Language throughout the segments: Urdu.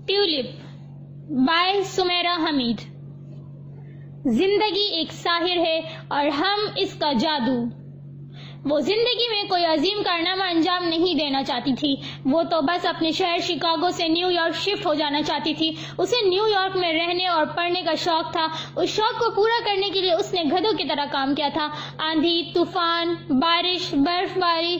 ٹیولپ بائے سمیرہ حمید۔ زندگی ایک ساحر ہے اور ہم اس کا جادو۔ وہ زندگی میں کوئی عظیم کارنامہ انجام نہیں دینا چاہتی تھی، وہ تو بس اپنے شہر شکاگو سے نیو یارک شفٹ ہو جانا چاہتی تھی۔ اسے نیو یارک میں رہنے اور پڑھنے کا شوق تھا۔ اس شوق کو پورا کرنے کے لیے اس نے گدھوں کی طرح کام کیا تھا۔ آندھی، طوفان، بارش، برف باری،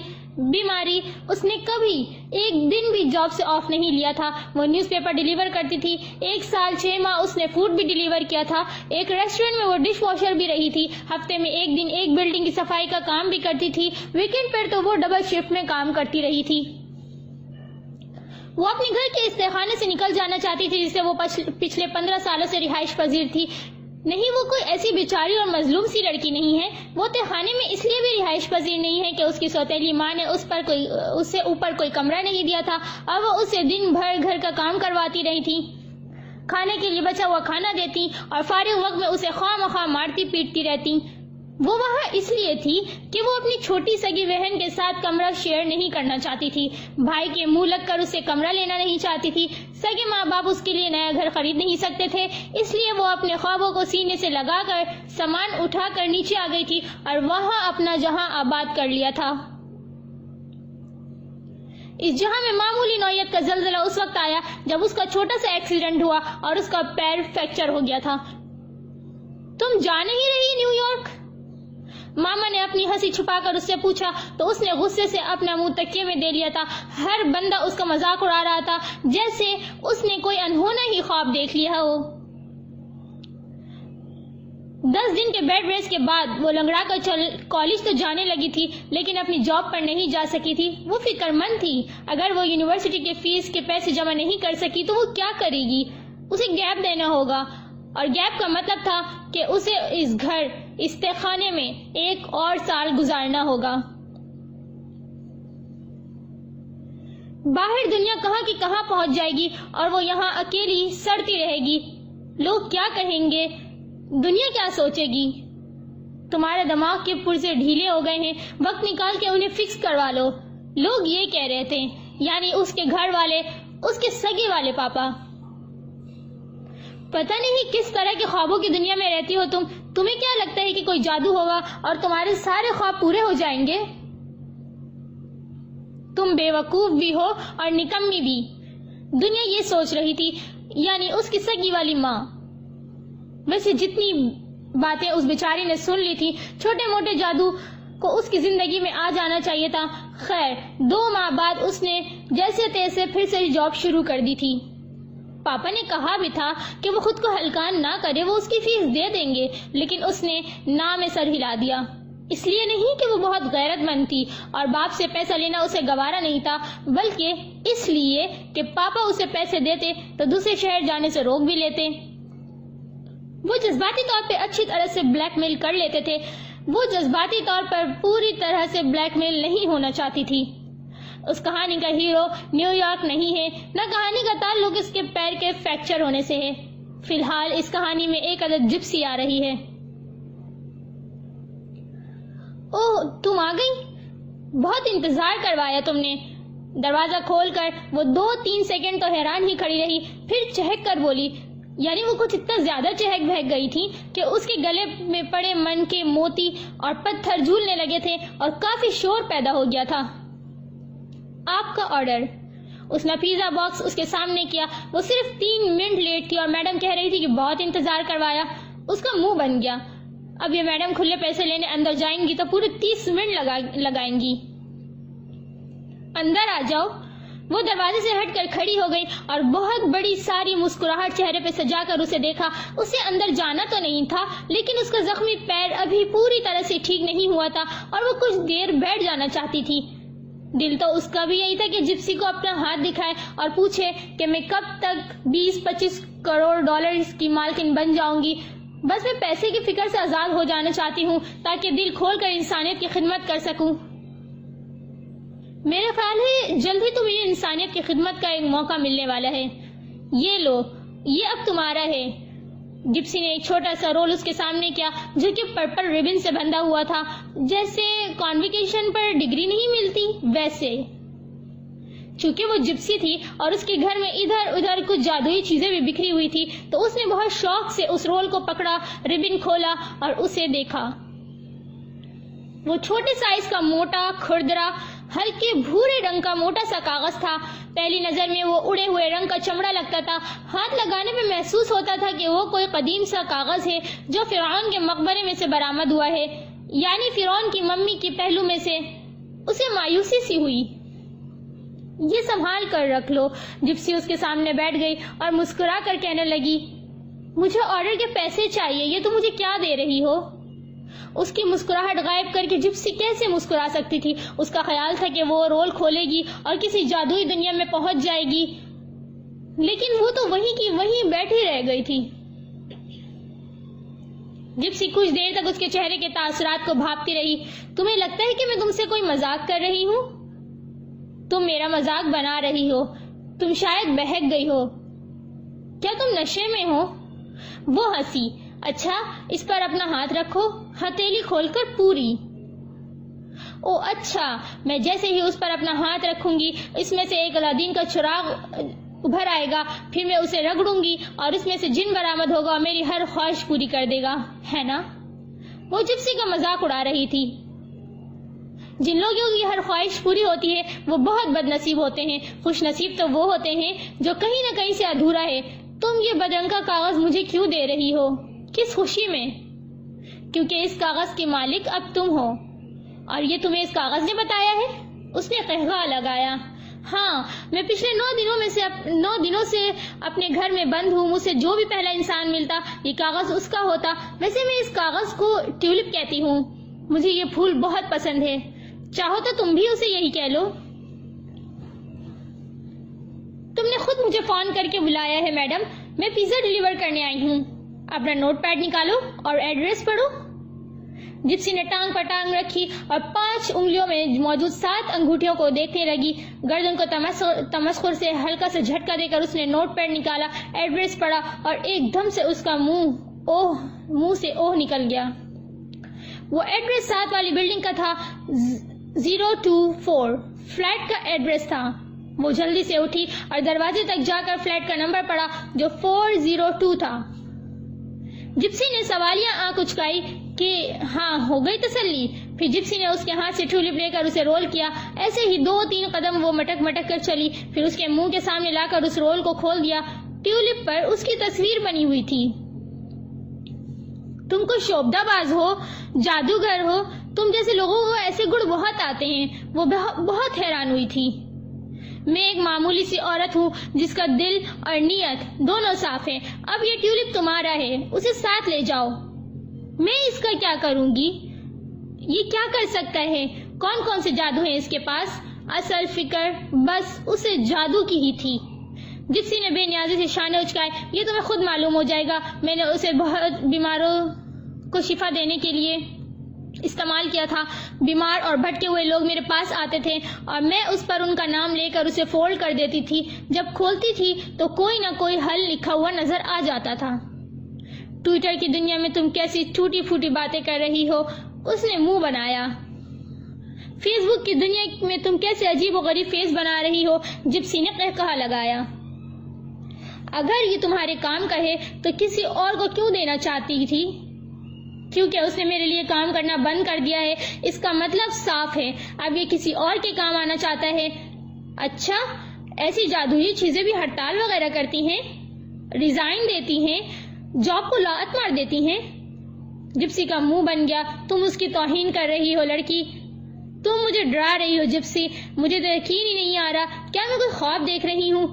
بیماری، اس نے کبھی ایک دن بھی جاب سے آف نہیں لیا تھا۔ وہ نیوز پیپر ڈیلیور کرتی تھی۔ 1 سال 6 ماہ اس نے فوڈ بھی ڈیلیور کیا تھا۔ ایک ریسٹورینٹ میں وہ ڈش واشر بھی رہی تھی۔ ہفتے میں 1 دن ایک بلڈنگ کی صفائی کا کام بھی کرتی تھی۔ ویکینڈ پر تو وہ ڈبل شفٹ میں کام کرتی رہی تھی۔ وہ اپنے گھر کے استخانے سے نکل جانا چاہتی تھی جس سے وہ پچھلے 15 سالوں سے رہائش پذیر تھی۔ نہیں، وہ کوئی ایسی بیچاری اور مظلوم سی لڑکی نہیں ہے۔ وہ تہخانے میں اس لیے بھی رہائش پذیر نہیں ہے کہ اس کی سوتیلی ماں نے اس سے اوپر کوئی کمرہ نہیں دیا تھا اور وہ اسے دن بھر گھر کا کام کرواتی رہی تھی، کھانے کے لیے بچا ہوا کھانا دیتی اور فارغ وقت میں اسے خواہ مخواہ مارتی پیٹتی رہتی۔ وہ وہاں اس لیے تھی کہ وہ اپنی چھوٹی سگی بہن کے ساتھ کمرہ شیئر نہیں کرنا چاہتی تھی، بھائی کے منہ لگ کر اسے کمرہ لینا نہیں چاہتی تھی۔ سگے ماں باپ اس کے لیے نیا گھر خرید نہیں سکتے تھے، اس لیے وہ اپنے خوابوں کو سینے سے لگا کر سامان اٹھا کر نیچے آ گئی تھی اور وہاں اپنا جہاں آباد کر لیا تھا۔ اس جہاں میں معمولی نوعیت کا زلزلہ اس وقت آیا جب اس کا چھوٹا سا ایکسیڈنٹ ہوا اور اس کا پیر فریکچر ہو گیا تھا۔ تم جا نہیں رہی نیو یارک؟ ماما نے اپنی ہنسی چھپا کر اس سے پوچھا تو اس نے غصے سے اپنا منہ تکیے میں دے لیا تھا۔ ہر بندہ اس کا مذاق اڑا رہا تھا جیسے اس نے کوئی انہونا ہی خواب دیکھ لیا ہو۔ 10 دن کے بیڈ ریسٹ کے بعد وہ لنگڑا کر کالج تو جانے لگی تھی لیکن اپنی جاب پر نہیں جا سکی تھی۔ وہ فکر مند تھی، اگر وہ یونیورسٹی کے فیس کے پیسے جمع نہیں کر سکی تو وہ کیا کرے گی؟ اسے گیپ دینا ہوگا، اور گیپ کا مطلب تھا کہ اسے اس تہخانے میں 1 اور سال گزارنا ہوگا۔ باہر دنیا کہاں کی کہاں پہنچ جائے گی اور وہ یہاں اکیلی سڑتی رہے گی۔ لوگ کیا کہیں گے؟ دنیا کیا سوچے گی؟ تمہارے دماغ کے پرزے ڈھیلے ہو گئے ہیں، وقت نکال کے انہیں فکس کروا لو۔ لوگ یہ کہہ رہے تھے، یعنی اس کے گھر والے، اس کے سگے والے پاپا۔ پتہ نہیں کس طرح کے خوابوں کی دنیا میں رہتی ہو تم۔ تمہیں کیا لگتا ہے کہ کوئی جادو ہوگا اور تمہارے سارے خواب پورے ہو جائیں گے؟ تم بے وقوف بھی ہو اور نکمی بھی۔ دنیا یہ سوچ رہی تھی، یعنی اس کی سگی والی ماں۔ ویسے جتنی باتیں اس بیچاری نے سن لی تھی، چھوٹے موٹے جادو کو اس کی زندگی میں آ جانا چاہیے تھا۔ خیر، 2 ماہ بعد اس نے جیسے تیسے پھر سے جاب شروع کر دی تھی۔ پاپا نے کہا بھی تھا کہ وہ خود کو ہلکان نہ کرے، وہ اس کی فیس دے دیں گے، لیکن اس نے نہ میں سر ہلا دیا۔ اس لیے نہیں کہ وہ بہت غیرت مند تھی اور باپ سے پیسہ لینا اسے گوارا نہیں تھا، بلکہ اس لیے کہ پاپا اسے پیسے دیتے تو دوسرے شہر جانے سے روک بھی لیتے۔ وہ جذباتی طور پہ اچھی طرح سے بلیک میل کر لیتے تھے۔ وہ جذباتی طور پر پوری طرح سے بلیک میل نہیں ہونا چاہتی تھی۔ اس کہانی کا ہیرو نیو یارک نہیں ہے، نہ کہانی کا تعلق اس کے پیر کے فریکچر ہونے سے ہے۔ فی الحال اس کہانی میں ایک عدد جپسی آ رہی ہے۔ اوہ، تم آ گئی؟ بہت انتظار کروایا تم نے۔ دروازہ کھول کر وہ 2-3 سیکنڈ تو حیران ہی کھڑی رہی، پھر چہک کر بولی، یعنی وہ کچھ اتنا زیادہ چہک بہک گئی تھی کہ اس کے گلے میں پڑے من کے موتی اور پتھر جھولنے لگے تھے اور کافی شور پیدا ہو گیا تھا۔ آپ کا آرڈر۔ اس نے پیزا باکس اس کے سامنے کیا۔ وہ صرف 3 منٹ لیٹ تھی اور میڈم کہہ رہی تھی کہ بہت انتظار کروایا۔ اس کا منہ بن گیا۔ اب یہ میڈم کھلے پیسے لینے اندر جائیں گی تو پورے 30 منٹ لگائیں گی۔ اندر آ جاؤ۔ وہ دروازے سے ہٹ کر کھڑی ہو گئی اور بہت بڑی ساری مسکراہٹ چہرے پہ سجا کر اسے دیکھا۔ اسے اندر جانا تو نہیں تھا، لیکن اس کا زخمی پیر ابھی پوری طرح سے ٹھیک نہیں ہوا تھا اور وہ کچھ دیر بیٹھ جانا چاہتی تھی۔ دل تو اس کا بھی یہی تھا کہ جپسی کو اپنا ہاتھ دکھائے اور پوچھے کہ میں کب تک 20-25 کروڑ ڈالرز کی مالکن بن جاؤں گی۔ بس میں پیسے کی فکر سے آزاد ہو جانا چاہتی ہوں تاکہ دل کھول کر انسانیت کی خدمت کر سکوں۔ میرا خیال ہے جلد ہی تمہیں انسانیت کی خدمت کا ایک موقع ملنے والا ہے۔ یہ لو، یہ اب تمہارا ہے۔ جپسی نے ایک چھوٹا سا رول اس کے سامنے کیا جو کہ پرپل ریبن سے بندھا ہوا تھا، جیسے کانویکیشن پر ڈگری نہیں ملتی ویسے۔ چونکہ وہ جپسی تھی اور اس کے گھر میں ادھر ادھر کچھ جادوئی چیزیں بھی بکھری ہوئی تھی تو اس نے بہت شوق سے اس رول کو پکڑا، ربن کھولا اور اسے دیکھا۔ وہ چھوٹے سائز کا موٹا، کھردرا، ہلکے بھورے رنگ کا موٹا سا کاغذ تھا۔ پہلی نظر میں وہ اڑے ہوئے رنگ کا چمڑا لگتا تھا۔ ہاتھ لگانے میں محسوس ہوتا تھا کہ وہ کوئی قدیم سا کاغذ ہے جو فرعون کے مقبرے میں سے برآمد ہوا ہے، یعنی فرعون کی ممی کے پہلو میں سے۔ اسے مایوسی سی ہوئی۔ یہ سنبھال کر رکھ لو۔ جپسی اس کے سامنے بیٹھ گئی اور مسکرا کر کہنے لگی، مجھے آرڈر کے پیسے چاہیے، یہ تو مجھے کیا دے رہی ہو؟ اس کی مسکراہٹ غائب کر کے جپسی کیسے مسکرا سکتی تھی؟ اس کا خیال تھا کہ وہ رول کھولے گی اور کسی جادوئی دنیا میں پہنچ جائے گی، لیکن وہ تو وہیں کی وہیں بیٹھی رہ گئی تھی۔ جپسی کچھ دیر تک اس کے چہرے کے تاثرات کو بھاپتی رہی۔ تمہیں لگتا ہے کہ میں تم سے کوئی مذاق کر رہی ہوں؟ تم میرا مذاق بنا رہی ہو۔ تم شاید بہک گئی ہو۔ کیا تم نشے میں ہو؟ وہ ہنسی۔ اچھا، اس پر اپنا ہاتھ رکھو، ہتھیلی کھول کر پوری۔ او اچھا، میں جیسے ہی اس پر اپنا ہاتھ رکھوں گی اس میں سے ایک الادین کا چراغ ابھر آئے گا، پھر میں اسے رگڑوں گی اور اس میں سے جن برآمد ہوگا اور میری ہر خواہش پوری کر دے گا، ہے نا؟ وہ جپسی کا مذاق اڑا رہی تھی۔ جن لوگوں کی ہر خواہش پوری ہوتی ہے وہ بہت بد نصیب ہوتے ہیں۔ خوش نصیب تو وہ ہوتے ہیں جو کہیں نہ کہیں سے ادھورا ہے۔ تم یہ بدرنگ کا کاغذ مجھے کیوں دے رہی ہو؟ کس خوشی میں؟ کیونکہ اس کاغذ کے مالک اب تم ہو۔ اور یہ تمہیں اس کاغذ نے بتایا ہے؟ اس نے قہقہا لگایا۔ ہاں، میں پچھلے 9 دنوں سے اپنے گھر میں بند ہوں۔ مجھ سے جو بھی پہلا انسان ملتا یہ کاغذ اس کا ہوتا۔ ویسے میں اس کاغذ کو ٹیولپ کہتی ہوں۔ مجھے یہ پھول بہت پسند ہے۔ چاہو تو تم بھی اسے یہی کہہ لو۔ تم نے خود مجھے فون کر کے بلایا ہے میڈم، میں پیزا ڈیلیور کرنے آئی ہوں۔ اپنا نوٹ پیڈ نکالو اور ایڈریس پڑھو۔ جپسی نے ٹانگ پر ٹانگ رکھی اور 5 انگلیوں میں موجود 7 انگوٹھیوں کو دیکھنے لگی۔ گردن کو تمسخر سے ہلکا سے جھٹکا دے کر اس نے نوٹ پیڈ نکالا، ایڈریس پڑھا اور ایک دم سے اس کا منہ سے اوہ نکل گیا۔ وہ ایڈریس 7 والی بلڈنگ کا تھا، 024 فلیٹ کا ایڈریس تھا۔ وہ جلدی سے اٹھی اور دروازے تک جا کر فلیٹ کا نمبر پڑھا جو 402 تھا۔ جپسی نے سوالیہ آنکھ اچکائی کہ ہاں ہو گئی تسلی۔ پھر جپسی نے اس کے ہاتھ سے ٹیولپ لے کر اسے رول کیا۔ ایسے ہی 2-3 قدم وہ مٹک کر چلی، پھر اس کے منہ کے سامنے لا کر اس رول کو کھول دیا۔ ٹیولپ پر اس کی تصویر بنی ہوئی تھی۔ تم کو شوبدہ باز ہو، جادوگر ہو، تم جیسے لوگوں کو ایسے گڑ بہت آتے ہیں۔ وہ بہت حیران ہوئی تھی۔ میں ایک معمولی سی عورت ہوں جس کا دل اور نیت دونوں صاف ہے۔ اب یہ ٹیولپ تمہارا ہے، اسے ساتھ لے جاؤ۔ میں اس کا کیا کروں گی؟ یہ کیا کر سکتا ہے؟ کون سے جادو ہیں اس کے پاس؟ اصل فکر بس اسے جادو کی ہی تھی۔ جپسی نے بے نیازی سے شانے اچکائے۔ یہ تمہیں خود معلوم ہو جائے گا۔ میں نے اسے بہت بیماروں کو شفا دینے کے لیے استعمال کیا تھا۔ بیمار اور بھٹکے ہوئے لوگ میرے پاس آتے تھے اور میں اس پر ان کا نام لے کر اسے فولڈ کر دیتی تھی۔ جب کھولتی تھی تو کوئی نہ کوئی حل لکھا ہوا نظر آ جاتا تھا۔ ٹویٹر کی دنیا میں تم کیسی ٹوٹی پھوٹی باتیں کر رہی ہو، اس نے منہ بنایا۔ فیس بک کی دنیا میں تم کیسے عجیب و غریب فیس بنا رہی ہو، جپسی نے قہقہا لگایا۔ اگر یہ تمہارے کام کا ہے تو کسی اور کو کیوں دینا چاہتی تھی؟ کیونکہ اس نے میرے لیے کام کرنا بند کر دیا ہے۔ اس کا مطلب صاف ہے، اب یہ کسی اور کے کام آنا چاہتا ہے۔ اچھا، ایسی جادوئی چیزیں بھی ہڑتال وغیرہ کرتی ہیں، ریزائن دیتی ہیں، جاب کو لات مار دیتی ہیں۔ جپسی کا منہ بن گیا۔ تم اس کی توہین کر رہی ہو لڑکی، تم مجھے ڈرا رہی ہو جپسی۔ مجھے تو یقین ہی نہیں آ رہا، کیا میں کوئی خواب دیکھ رہی ہوں؟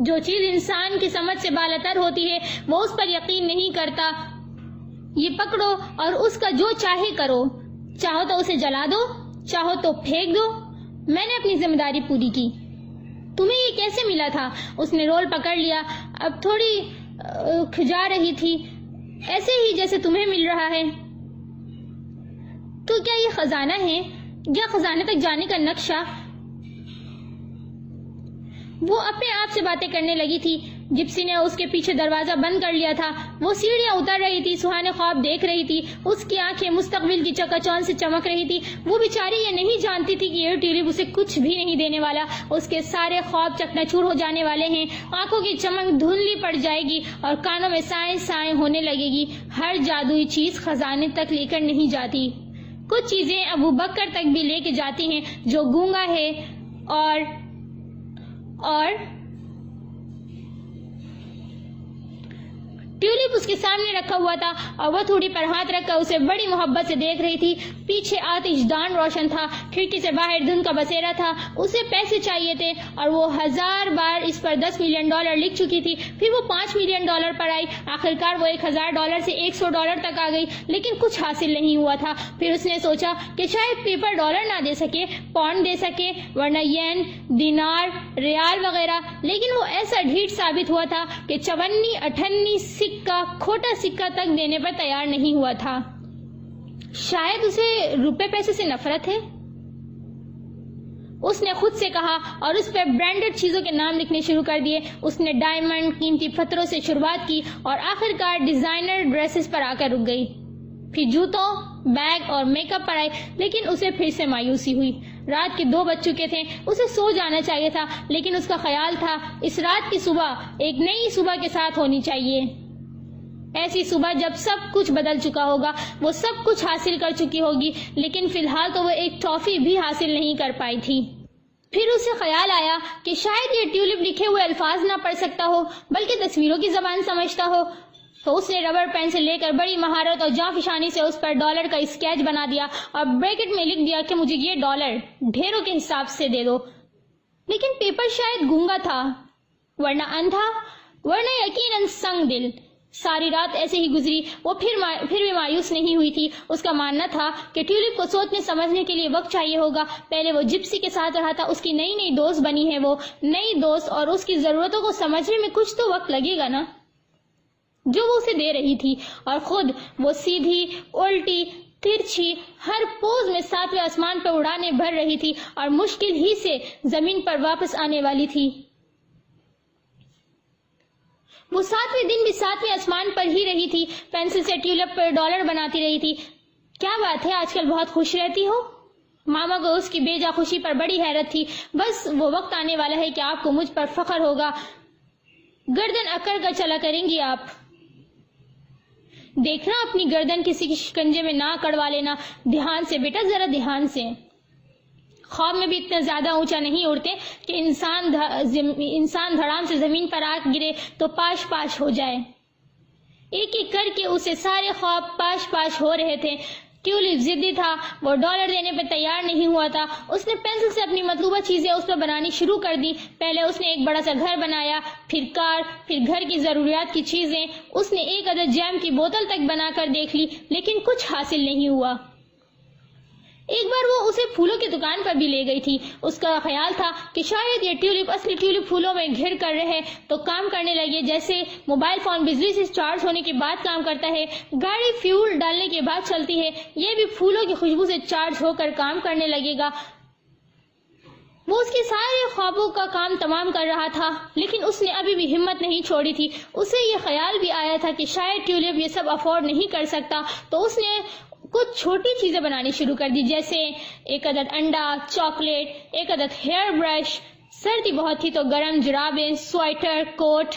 جو چیز انسان کی سمجھ سے بالاتر ہوتی ہے وہ اس پر یقین نہیں کرتا۔ یہ پکڑو اور اس کا جو چاہے کرو، چاہو تو اسے جلا دو، چاہو تو پھینک دو۔ میں نے اپنی ذمہ داری پوری کی۔ تمہیں یہ کیسے ملا تھا؟ اس نے رول پکڑ لیا، اب تھوڑی کھجا رہی تھی، ایسے ہی جیسے تمہیں مل رہا ہے۔ تو کیا یہ خزانہ ہے یا خزانے تک جانے کا نقشہ؟ وہ اپنے آپ سے باتیں کرنے لگی تھی۔ جپسی نے اس کے پیچھے دروازہ بند کر لیا تھا. وہ سیڑھیاں اتر رہی تھی, سہانے خواب دیکھ رہی تھی. اس کی آنکھیں مستقبل کی چکا چوند سے چمک رہی تھی. وہ بیچاری یہ نہیں جانتی تھی کہ یہ ٹیولپ اسے کچھ بھی نہیں دینے والا. اس کے سارے خواب چکناچور ہو جانے والے ہیں. آنکھوں کی چمک دھندلی پڑ جائے گی اور کانوں میں سائیں سائیں ہونے لگے گی. ہر جادوئی چیز خزانے تک لے کر نہیں جاتی. کچھ چیزیں ابو بکر تک بھی لے کے جاتی ہیں جو گونگا ہے اور ٹیولپ اس کے سامنے رکھا ہوا تھا اور وہ تھوڑی پر ہاتھ رکھ کر اسے بڑی محبت سے دیکھ رہی تھی. پیچھے آتش دان روشن تھا, کھڑکی سے باہر دھند کا بسیرا تھا. اسے پیسے چاہیے تھے اور وہ 1000 بار اس پر $10 ملین لکھ چکی تھی. پھر وہ $5 ملین پر آئی. آخرکار وہ $1000 سے $100 تک آ گئی, لیکن کچھ حاصل نہیں ہوا تھا. پھر اس نے سوچا کہ شاید پیپر ڈالر نہ دے سکے, پاؤنڈ دے سکے, ورنہ ین, دینار, ریال وغیرہ. لیکن وہ ایسا ڈھیٹ ثابت ہوا تھا کہ 54 58 سکہ, کھوٹا سکہ تک دینے پر تیار نہیں ہوا تھا. شاید اسے روپے پیسے سے نفرت ہے, اس نے خود سے کہا, اور اس پہ برانڈڈ چیزوں کے نام لکھنے شروع کر دیے. اس نے ڈائمنڈ, قیمتی پتھروں سے شروعات کی اور آخرکار ڈیزائنر ڈریسز پر آ کر رک گئی. پھر جوتوں, بیگ اور میک اپ پر آئی, لیکن اسے پھر سے مایوسی ہوئی. رات کے 2 بج چکے تھے. اسے سو جانا چاہیے تھا, لیکن اس کا خیال تھا اس رات کی صبح ایک نئی صبح کے ساتھ ہونی چاہیے. ایسی صبح جب سب کچھ بدل چکا ہوگا, وہ سب کچھ حاصل کر چکی ہوگی, لیکن فی الحال تو وہ ایک ٹافی بھی حاصل نہیں کر پائی تھی. پھر اسے خیال آیا کہ شاید یہ ٹیولپ لکھے ہوئے الفاظ نہ پڑھ سکتا ہو, بلکہ تصویروں کی زبان سمجھتا ہو. تو اس نے ربڑ پینسل لے کر بڑی مہارت اور جانفشانی سے اس پر ڈالر کا اسکیچ بنا دیا اور بریکٹ میں لکھ دیا کہ مجھے یہ ڈالر ڈھیروں کے حساب سے دے دو. لیکن پیپر شاید گونگا تھا, ورنہ اندھا, ورنہ یقیناً سنگ دل. ساری رات ایسے ہی گزری. وہ پھر بھی مایوس نہیں ہوئی تھی. اس کا ماننا تھا کہ ٹیولپ کو سوچنے سمجھنے کے لیے وقت چاہیے ہوگا. پہلے وہ جپسی کے ساتھ رہا تھا, اس کی نئی دوست بنی ہے, وہ نئی دوست, اور اس کی ضرورتوں کو سمجھنے میں کچھ تو وقت لگے گا نا, جو وہ اسے دے رہی تھی. اور خود وہ سیدھی, الٹی, ترچھی, ہر پوز میں 7ویں آسمان پر اڑانے بھر رہی تھی اور مشکل ہی سے زمین پر واپس آنے والی تھی. وہ 7ویں دن بھی 7ویں آسمان پر ہی رہی تھی. پینسل سے ٹیولپ پر ڈالر بناتی رہی تھی. کیا بات ہے, آج کل بہت خوش رہتی ہو. ماما کو اس کی بے جا خوشی پر بڑی حیرت تھی. بس وہ وقت آنے والا ہے کہ آپ کو مجھ پر فخر ہوگا. گردن اکڑ کر چلا کریں گی آپ. دیکھنا اپنی گردن کسی کے شکنجے میں نہ کڑوا لینا. دھیان سے بیٹا, ذرا دھیان سے. خواب میں بھی اتنا زیادہ اونچا نہیں اڑتے کہ انسان دھڑام سے زمین پر آ گرے تو پاش پاش ہو جائے. ایک ایک کر کے اسے سارے خواب پاش پاش ہو رہے تھے. ٹیولپ ضدی تھا, وہ ڈالر دینے پہ تیار نہیں ہوا تھا. اس نے پینسل سے اپنی مطلوبہ چیزیں اس پر بنانی شروع کر دی. پہلے اس نے ایک بڑا سا گھر بنایا, پھر کار, پھر گھر کی ضروریات کی چیزیں. اس نے ایک عدد جیم کی بوتل تک بنا کر دیکھ لی, لیکن کچھ حاصل نہیں ہوا. ایک بار وہ اسے پھولوں کی دکان پر بھی لے گئی تھی. اس کا خیال تھا کہ شاید یہ ٹیولپ, اصلی ٹیولپ, پھولوں میں گھر کر رہے تو کام کرنے لگے جیسے موبائل فون بجلی سے چارج ہونے کے بعد کام کرتا ہے, گاڑی فیول ڈالنے کے بعد چلتی ہے. یہ بھی پھولوں کی خوشبو سے چارج ہو کر کام کرنے لگے گا. وہ اس کے سارے خوابوں کا کام تمام کر رہا تھا, لیکن اس نے ابھی بھی ہمت نہیں چھوڑی تھی. اسے یہ خیال بھی آیا تھا کہ شاید ٹیولپ یہ سب افورڈ نہیں کر سکتا, تو اس نے کچھ چھوٹی چیزیں بنانی شروع کر دی, جیسے ایک عدد انڈا, چاکلیٹ, ایک عدد ہیئر برش, سردی بہت تھی تو گرم جرابیں, سویٹر, کوٹ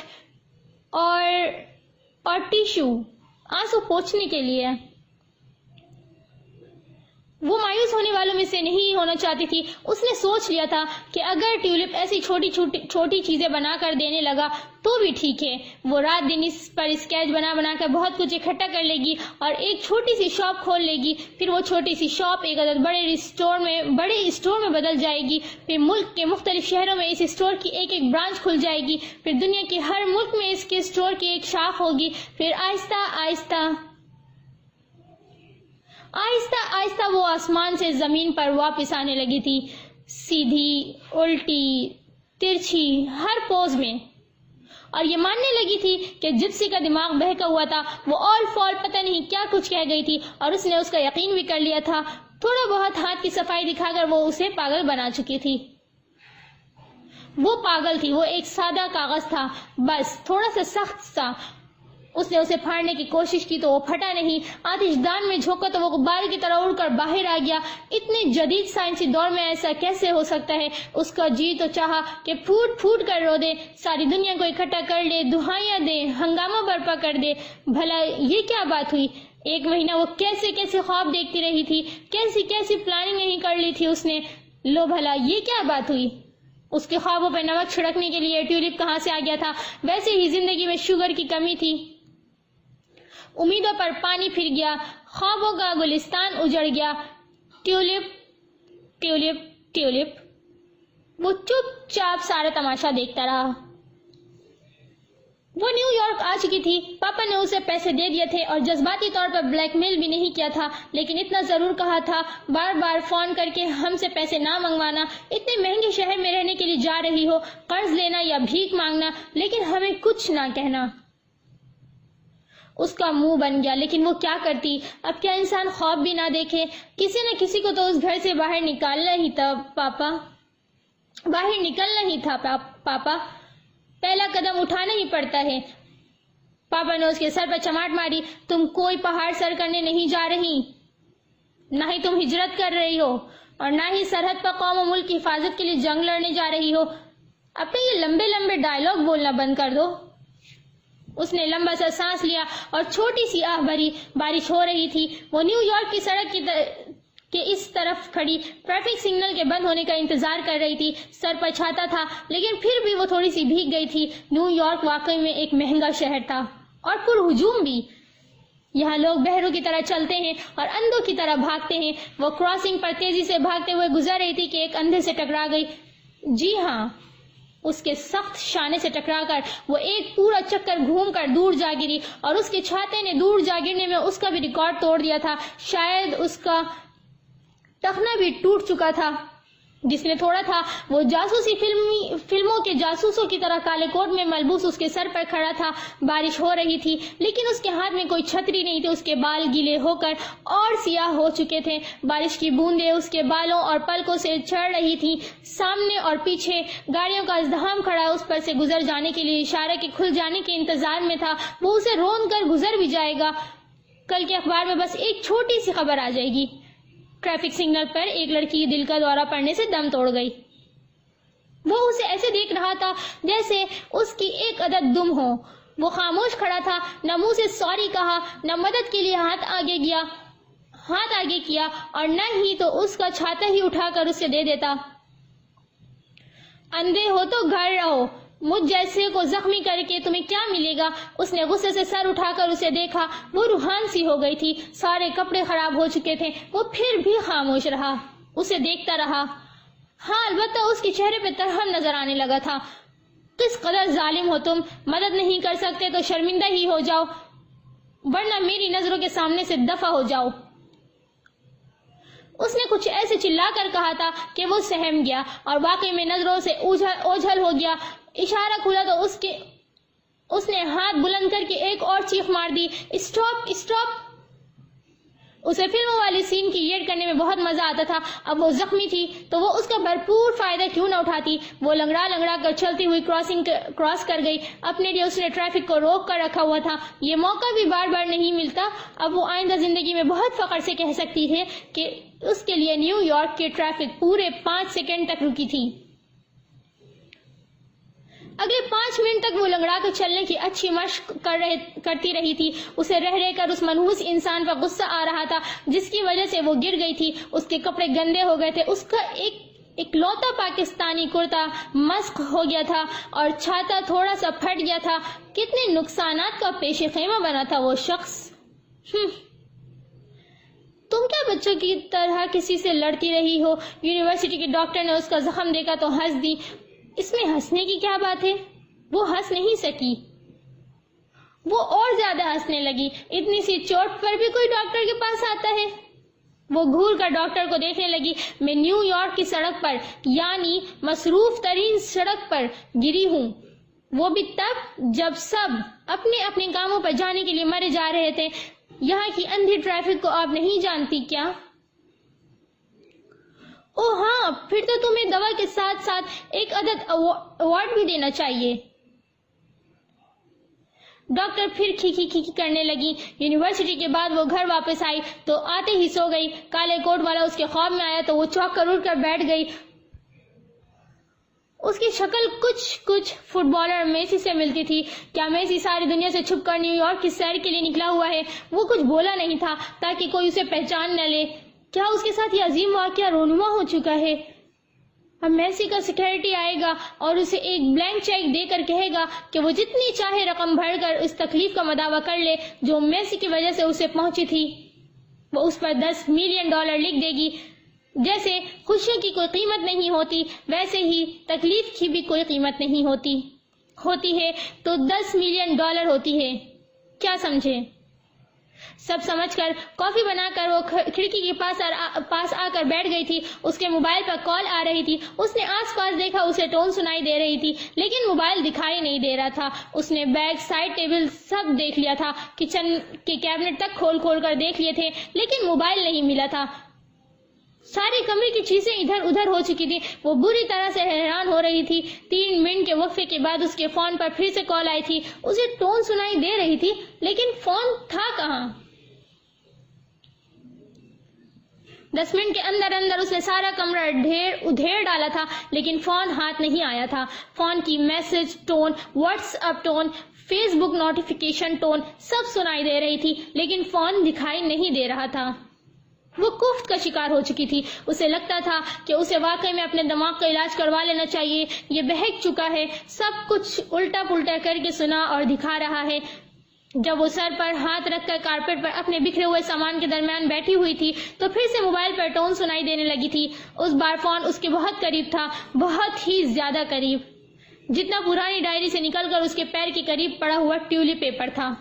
اور ٹیشو, آنسو پوچھنے کے لیے. وہ مایوس ہونے والوں میں سے نہیں ہونا چاہتی تھی. اس نے سوچ لیا تھا کہ اگر ٹیولپ ایسی چھوٹی چیزیں بنا کر دینے لگا تو بھی ٹھیک ہے. وہ رات دن اس پر اسکیچ بنا کر بہت کچھ اکٹھا کر لے گی اور ایک چھوٹی سی شاپ کھول لے گی. پھر وہ چھوٹی سی شاپ ایک عدد بڑے اسٹور میں بدل جائے گی. پھر ملک کے مختلف شہروں میں اس اسٹور کی ایک ایک برانچ کھل جائے گی. پھر دنیا کے ہر ملک میں اس کے اسٹور کی ایک شاخ ہوگی. پھر آہستہ آہستہ وہ آسمان سے زمین پر واپس آنے لگی تھی, سیدھی, الٹی, ترچھی, ہر پوز میں. اور یہ ماننے لگی تھی کہ جپسی کا دماغ بہکا ہوا تھا. وہ آل فال پتہ نہیں کیا کچھ کہہ گئی تھی, اور اس نے اس کا یقین بھی کر لیا تھا. تھوڑا بہت ہاتھ کی صفائی دکھا کر وہ اسے پاگل بنا چکی تھی. وہ پاگل تھی، وہ ایک سادہ کاغذ تھا، بس تھوڑا سا سخت تھا۔ اس نے اسے پھاڑنے کی کوشش کی تو وہ پھٹا نہیں، آتش دان میں جھونکا تو وہ غبار کی طرح اڑ کر باہر آ گیا۔ اتنے جدید سائنسی دور میں ایسا کیسے ہو سکتا ہے؟ اس کا جی تو چاہا کہ پھوٹ پھوٹ کر رو دے، ساری دنیا کو اکٹھا کر لے، دہائیاں دے، ہنگامہ برپا کر دے۔ بھلا یہ کیا بات ہوئی؟ ایک مہینہ وہ کیسے کیسے خواب دیکھتی رہی تھی، کیسی کیسی پلاننگ نہیں کر لی تھی اس نے۔ لو بھلا یہ کیا بات ہوئی؟ اس کے خوابوں پہ نمک چھڑکنے کے لیے ٹیولپ کہاں سے آ گیا تھا؟ ویسے ہی زندگی میں شوگر کی کمی تھی، امیدوں پر پانی پھر گیا، خوابوں کا گلستان اجڑ گیا۔ Tulip tulip tulip. وہ چپ چاپ سارا تماشا دیکھتا رہا۔ وہ نیو یارک آ چکی تھی، پاپا نے اسے پیسے دے دیے تھے اور جذباتی طور پر بلیک میل بھی نہیں کیا تھا، لیکن اتنا ضرور کہا تھا بار بار فون کر کے ہم سے پیسے نہ منگوانا، اتنے مہنگے شہر میں رہنے کے لیے جا رہی ہو، قرض لینا یا بھیک مانگنا، لیکن ہمیں کچھ نہ کہنا۔ اس کا منہ بن گیا، لیکن وہ کیا کرتی؟ اب کیا انسان خواب بھی نہ دیکھے؟ کسی نہ کسی کو تو اس گھر سے باہر نکالنا ہی تھا پاپا، باہر نکلنا ہی تھا پاپا، پہلا قدم اٹھانا ہی پڑتا ہے۔ پاپا نے اس کے سر پر چماٹ ماری۔ تم کوئی پہاڑ سر کرنے نہیں جا رہی، نہ ہی تم ہجرت کر رہی ہو، اور نہ ہی سرحد پر قوم و ملک کی حفاظت کے لیے جنگ لڑنے جا رہی ہو۔ اپنے یہ لمبے لمبے ڈائیلاگ بولنا بند کر دو۔ اس نے لمبا سا سانس لیا اور چھوٹی سی آہ بھری۔ بارش ہو رہی تھی۔ وہ نیو یارک کی سڑک کے اس طرف کھڑی ٹریفک سگنل کے بند ہونے کا انتظار کر رہی تھی۔ سر پر چھاتا تھا، لیکن پھر بھی وہ تھوڑی سی بھیگ گئی تھی۔ نیو یارک واقعی میں ایک مہنگا شہر تھا، اور پر ہجوم بھی۔ یہاں لوگ بہروں کی طرح چلتے ہیں اور اندھوں کی طرح بھاگتے ہیں۔ وہ کراسنگ پر تیزی سے بھاگتے ہوئے گزر رہی تھی کہ ایک اندھے سے ٹکرا گئی۔ جی ہاں، اس کے سخت شانے سے ٹکرا کر وہ ایک پورا چکر گھوم کر دور جا گری، اور اس کے چھاتے نے دور جا گرنے میں اس کا بھی ریکارڈ توڑ دیا تھا۔ شاید اس کا ٹخنا بھی ٹوٹ چکا تھا۔ جس نے توڑا تھا وہ جاسوسی فلموں کے جاسوسوں کی طرح کالے کوٹ میں ملبوس اس کے سر پر کھڑا تھا۔ بارش ہو رہی تھی، لیکن اس کے ہاتھ میں کوئی چھتری نہیں تھی۔ اس کے بال گیلے ہو کر اور سیاہ ہو چکے تھے۔ بارش کی بوندیں اس کے بالوں اور پلکوں سے چڑھ رہی تھیں۔ سامنے اور پیچھے گاڑیوں کا ازدحام کھڑا اس پر سے گزر جانے کے لیے اشارہ کے کھل جانے کے انتظار میں تھا۔ وہ اسے رون کر گزر بھی جائے گا۔ کل کے اخبار میں بس ایک چھوٹی سی خبر آ جائے گی۔ ٹریفک سگنل پر ایک لڑکی دل کا دورہ پڑنے سے دم توڑ گئی۔ وہ اسے ایسے دیکھ رہا تھا جیسے اس کی ایک عدد دم ہو۔ وہ خاموش کھڑا تھا، نہ منہ سے سوری کہا، نہ مدد کے لیے ہاتھ آگے کیا، اور نہ ہی تو اس کا چھاتا ہی اٹھا کر اسے دے دیتا۔ اندھے ہو تو گھر رہو، مجھ جیسے کو زخمی کر کے تمہیں کیا ملے گا؟ اس نے غصے سے سر اٹھا کر اسے دیکھا۔ وہ روحان سی ہو گئی تھی، سارے کپڑے خراب ہو چکے تھے۔ وہ پھر بھی خاموش رہا، اسے دیکھتا رہا۔ ہاں، البتہ اس کے چہرے پہ ترہم نظر آنے لگا تھا۔ کس قدر ظالم ہو تم! مدد نہیں کر سکتے تو شرمندہ ہی ہو جاؤ، ورنہ میری نظروں کے سامنے سے دفع ہو جاؤ۔ اس نے کچھ ایسے چلا کر کہا تھا کہ وہ سہم گیا، اور واقعی میں نظروں سے اوجھل ہو گیا۔ اشارہ کھلا تو اس نے ہاتھ بلند کر کے ایک اور چیخ مار دی، اسٹاپ اسٹاپ! اسے فلموں والی سین کی ایڈ کرنے میں بہت مزہ آتا تھا۔ اب وہ زخمی تھی تو وہ اس کا بھرپور فائدہ کیوں نہ اٹھاتی؟ وہ لنگڑا کر چلتی ہوئی کراس کر گئی۔ اپنے لیے اس نے ٹریفک کو روک کر رکھا ہوا تھا، یہ موقع بھی بار بار نہیں ملتا۔ اب وہ آئندہ زندگی میں بہت فخر سے کہہ سکتی ہے کہ اس کے لیے نیو یارک کے ٹریفک پورے 5 سیکنڈ تک رکی تھی۔ اگلے 5 منٹ تک وہ لنگڑا کر چلنے کی اچھی مشق کرتی رہی تھی۔ اسے رہ کر اس منحوس انسان پر غصہ آ رہا تھا جس کی وجہ سے وہ گر گئی تھی۔ اس کے کپڑے گندے ہو گئے تھے، اس کا اکلوتا پاکستانی کرتا مسخ ہو گیا تھا، اور چھاتا تھوڑا سا پھٹ گیا تھا۔ کتنے نقصانات کا پیش خیمہ بنا تھا وہ شخص۔ تم کیا بچوں کی طرح کسی سے لڑتی رہی ہو؟ یونیورسٹی کے ڈاکٹر نے اس کا زخم دیکھا تو ہنس دی۔ اس میں ہنسنے کی کیا بات ہے؟ وہ ہنس نہیں سکی، وہ اور زیادہ ہنسنے لگی۔ اتنی سی چوٹ پر بھی کوئی ڈاکٹر کے پاس آتا ہے؟ وہ گھور کر ڈاکٹر کو دیکھنے لگی۔ میں نیو یارک کی سڑک پر، یعنی مصروف ترین سڑک پر گری ہوں، وہ بھی تب جب سب اپنے اپنے کاموں پر جانے کے لیے مرے جا رہے تھے۔ یہاں کی اندھی ٹریفک کو آپ نہیں جانتی کیا؟ او ہاں، پھر تو تمہیں دوا کے ساتھ ساتھ ایک عدد ایوارڈ بھی دینا چاہیے۔ ڈاکٹر پھر کھی کرنے لگی۔ یونیورسٹی کے بعد وہ گھر واپس آئی تو آتے ہی سو گئی۔ کالے کوٹ والا اس کے خواب میں آیا تو وہ چونک کر اٹھ کر بیٹھ گئی۔ اس کی شکل کچھ فٹ بالر میسی سے ملتی تھی۔ کیا میسی ساری دنیا سے چھپ کر نیو یارک کی سیر کے لیے نکلا ہوا ہے؟ وہ کچھ بولا نہیں تھا تاکہ کوئی اسے پہچان نہ لے۔ کیا اس کے ساتھ یہ عظیم واقعہ رونما ہو چکا ہے؟ اب میسی کا سیکیورٹی آئے گا اور اسے ایک بلینک چیک دے کر کہے گا کہ وہ جتنی چاہے رقم بھر کر اس تکلیف کا مداوع کر لے جو میسی کی وجہ سے اسے پہنچی تھی۔ وہ اس پر $10 ملین لکھ دے گی۔ جیسے خوشیوں کی کوئی قیمت نہیں ہوتی، ویسے ہی تکلیف کی بھی کوئی قیمت نہیں ہوتی ہے تو $10 ملین ہوتی ہے۔ کیا سمجھے؟ سب سمجھ کر کافی بنا کر وہ کھڑکی کے پاس آ کر بیٹھ گئی تھی۔ اس کے موبائل پر کال آ رہی تھی۔ اس نے آس پاس دیکھا، اسے ٹون سنائی دے رہی تھی لیکن موبائل دکھائی نہیں دے رہا تھا۔ اس نے بیگ، سائڈ ٹیبل سب دیکھ لیا تھا، کچن کے کیبنٹ تک کھول کر دیکھ لیے تھے لیکن موبائل نہیں ملا تھا۔ سارے کمرے کی چیزیں ادھر ادھر ہو چکی تھی۔ وہ بری طرح سے حیران ہو رہی تھی۔ 3 منٹ کے وقفے کے بعد اس کے فون پر پھر سے کال آئی تھی۔ اسے ٹون سنائی دے رہی تھی لیکن فون تھا کہاں؟ 10 منٹ کے اندر اس نے سارا کمرہ ادھیڑ ڈالا تھا لیکن فون ہاتھ نہیں آیا تھا۔ فون کی message tone, WhatsApp tone, Facebook notification tone سب سنائی دے رہی تھی لیکن فون دکھائی نہیں دے رہا تھا۔ وہ کوفت کا شکار ہو چکی تھی۔ اسے لگتا تھا کہ اسے واقعی میں اپنے دماغ کا علاج کروا لینا چاہیے۔ یہ بہک چکا ہے، سب کچھ الٹا پلٹا کر کے سنا اور دکھا رہا ہے۔ جب وہ سر پر ہاتھ رکھ کر کارپیٹ پر اپنے بکھرے ہوئے سامان کے درمیان بیٹھی ہوئی تھی تو پھر سے موبائل پر ٹون سنائی دینے لگی تھی۔ اس بار فون اس کے بہت قریب تھا، بہت ہی زیادہ قریب، جتنا پرانی ڈائری سے نکل کر اس کے پیر کے قریب پڑا ہوا ٹیولپ پیپر تھا۔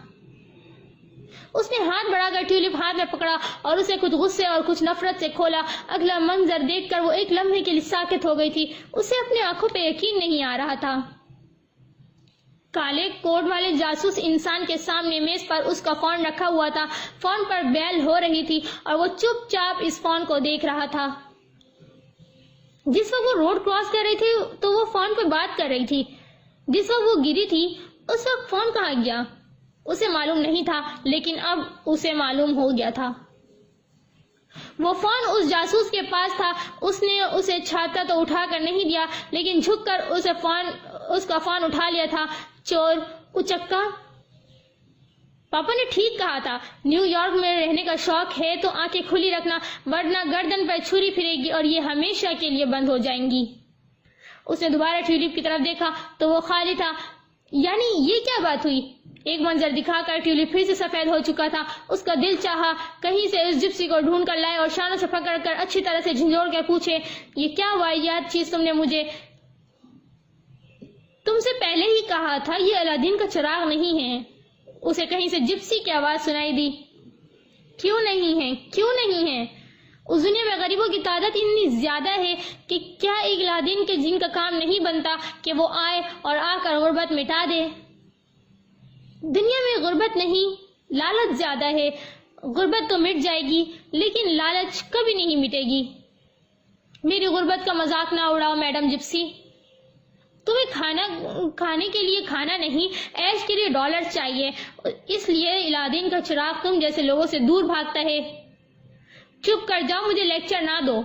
اس نے ہاتھ بڑھا کر ٹیولپ ہاتھ میں پکڑا اور اسے کچھ غصے اور کچھ نفرت سے کھولا۔ اگلا منظر دیکھ کر وہ ایک لمحے کے لیے ساکت ہو گئی تھی۔ اسے اپنے آنکھوں پہ یقین نہیں آ رہا تھا۔ کالے کوٹ والے جاسوس انسان کے سامنے میز پر اس کا فون رکھا ہوا تھا۔ فون پر بیل ہو رہی تھی اور وہ چپ چاپ اس فون کو دیکھ رہا تھا۔ جس وقت وہ روڈ کراس کر رہی تھی تو وہ فون پہ بات کر رہی تھی۔ جس وقت وہ گری تھی اس وقت فون کہاں گیا؟ اسے معلوم نہیں تھا لیکن اب اسے معلوم ہو گیا تھا۔ وہ فون اس جاسوس کے پاس تھا۔ اس نے اسے چھاتا تو اٹھا کر نہیں دیا لیکن جھک کر اس کا فون اٹھا لیا تھا۔ چور، اچکا۔ پاپا نے ٹھیک کہا تھا، نیو یارک میں رہنے کا شوق ہے تو آنکھیں کھلی رکھنا ورنہ گردن پر چھری پھرے گی اور یہ ہمیشہ کے لیے بند ہو جائیں گی۔ اس نے دوبارہ ٹیولپ کی طرف دیکھا تو وہ خالی تھا۔ یعنی یہ کیا بات ہوئی؟ ایک منظر دکھا کر ٹیولپ پھر سے سفید ہو چکا تھا۔ اس کا دل چاہا کہیں سے اس جپسی کو ڈھونڈ کر لائے اور شانوں سے پکڑ کر اچھی طرح سے جھنجھوڑ کر پوچھے، یہ کیا واحد چیز تم نے مجھے تم سے پہلے ہی کہا تھا یہ الادین کا چراغ نہیں ہے۔ اسے کہیں سے جپسی کی آواز سنائی دی۔ کیوں نہیں ہے؟ اس دنیا میں غریبوں کی تعداد اتنی زیادہ ہے کہ کیا ایک الادین کے جن کا کام نہیں بنتا کہ وہ آئے اور آ کر غربت مٹا دے؟ دنیا میں غربت نہیں، لالچ زیادہ ہے۔ غربت تو مٹ جائے گی لیکن لالچ کبھی نہیں مٹے گی۔ میری غربت کا مذاق نہ اڑاؤ میڈم جپسی۔ تمہیں کھانے کے لیے کھانا نہیں، عیش کے لیے ڈالر چاہیے، اس لیے الادین کا چراغ تم جیسے لوگوں سے دور بھاگتا ہے۔ چپ کر جاؤ، مجھے لیکچر نہ دو۔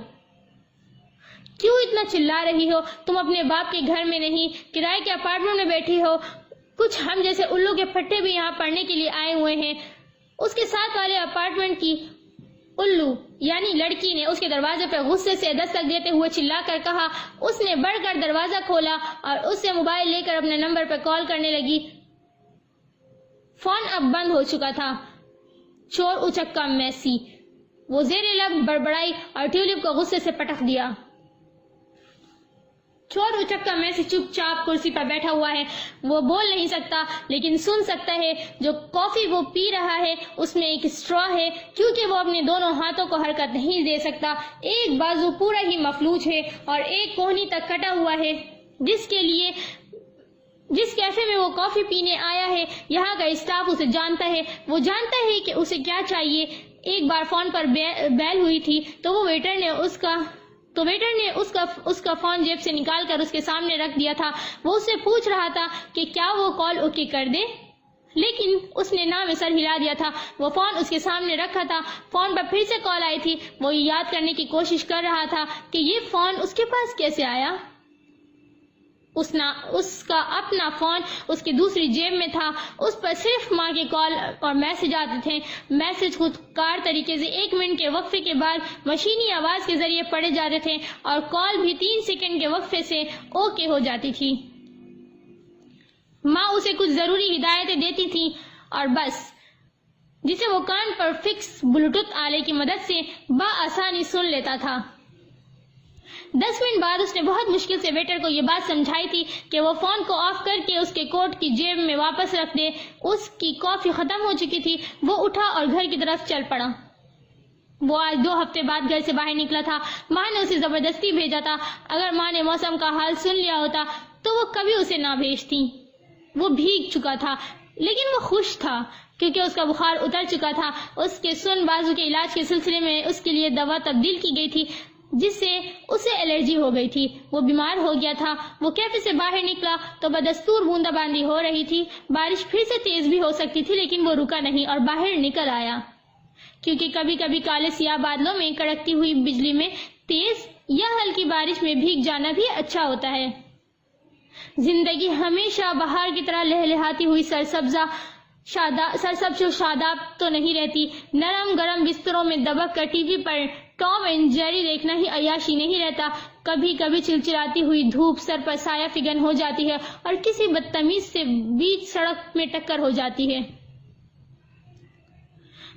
کیوں اتنا چلا رہی ہو؟ تم اپنے باپ کے گھر میں نہیں، کرائے کے اپارٹمنٹ میں بیٹھی ہو۔ کچھ ہم جیسے الو کے پھٹے بھی یہاں پڑھنے کے لیے آئے ہوئے ہیں۔ اس کے ساتھ والے اپارٹمنٹ کی الو یعنی لڑکی نے اس کے دروازے پر غصے سے دستک دیتے ہوئے چلا کر کہا۔ اس نے بڑھ کر دروازہ کھولا اور اس سے موبائل لے کر اپنے نمبر پر کال کرنے لگی۔ فون اب بند ہو چکا تھا۔ چور اچکا میسی، وہ زیر لب بڑبڑائی اور ٹیولپ کو غصے سے پٹک دیا۔ چور اچکا میسی چپ چاپ کرسی پر بیٹھا ہوا ہے۔ وہ بول نہیں سکتا لیکن سن سکتا ہے۔ جو کافی وہ پی رہا ہے اس میں ایک اسٹرا ہے کیونکہ وہ اپنے دونوں ہاتھوں کو حرکت نہیں دے سکتا۔ ایک بازو پورا ہی مفلوج ہے اور ایک کوہنی تک کٹا ہوا ہے۔ جس کیفے میں وہ کافی پینے آیا ہے یہاں کا اسٹاف اسے جانتا ہے۔ وہ جانتا ہے کہ اسے کیا چاہیے۔ ایک بار فون پر بیل ہوئی تھی تو وہ ویٹر نے اس کا تو ویٹر نے اس کا فون جیب سے نکال کر اس کے سامنے رکھ دیا تھا۔ وہ اس سے پوچھ رہا تھا کہ کیا وہ کال اوکے کر دے، لیکن اس نے نہ میں سر ہلا دیا تھا۔ وہ فون اس کے سامنے رکھا تھا۔ فون پر پھر سے کال آئی تھی۔ وہ یہ یاد کرنے کی کوشش کر رہا تھا کہ یہ فون اس کے پاس کیسے آیا۔ اس کا اپنا فون اس کی دوسری جیب میں تھا۔ اس پر صرف ماں کے کال اور میسج آتے تھے۔ میسج خود کار طریقے سے 1 منٹ کے وقفے کے بعد مشینی آواز کے ذریعے پڑھے جاتے تھے اور کال بھی 3 سیکنڈ کے وقفے سے اوکے ہو جاتی تھی۔ ماں اسے کچھ ضروری ہدایتیں دیتی تھی اور بس، جسے وہ کان پر فکس بلوٹوتھ آلے کی مدد سے بآسانی سن لیتا تھا۔ 10 منٹ بعد اس نے بہت مشکل سے ویٹر کو یہ بات سمجھائی تھی کہ وہ فون کو آف کر کے اس کے کوٹ کی جیب میں واپس رکھ دے۔ اس کی کافی ختم ہو چکی تھی۔ وہ اٹھا اور گھر کی طرف چل پڑا۔ وہ آج 2 ہفتے بعد گھر سے باہر نکلا تھا۔ ماں نے اسے زبردستی بھیجا تھا۔ اگر ماں نے موسم کا حال سن لیا ہوتا تو وہ کبھی اسے نہ بھیجتی۔ وہ بھیگ چکا تھا لیکن وہ خوش تھا کیونکہ اس کا بخار اتر چکا تھا۔ اس کے سن بازو کے علاج کے سلسلے میں اس کے لیے دوا تبدیل کی گئی تھی جس سے اسے الرجی ہو گئی تھی۔ وہ بیمار ہو گیا تھا۔ وہ کیفے سے باہر نکلا تو بدستور بوندا باندی ہو رہی تھی۔ بارش پھر سے تیز بھی ہو سکتی تھی لیکن وہ رکا نہیں اور باہر نکل آیا، کیونکہ کبھی کبھی کالے سیاہ بادلوں میں کڑکتی ہوئی بجلی میں تیز یا ہلکی بارش میں بھیگ جانا بھی اچھا ہوتا ہے۔ زندگی ہمیشہ بہار کی طرح لہلہاتی ہوئی سرسبز و شاداب تو نہیں رہتی۔ نرم گرم بستروں میں دبک کر ٹی وی پر ٹام اینڈ جیری دیکھنا ہی عیاشی نہیں رہتا۔ کبھی کبھی چلچلاتی ہوئی دھوپ سر پر سایہ فگن ہو جاتی ہے اور کسی بدتمیز سے بیچ سڑک میں ٹکر ہو جاتی ہے۔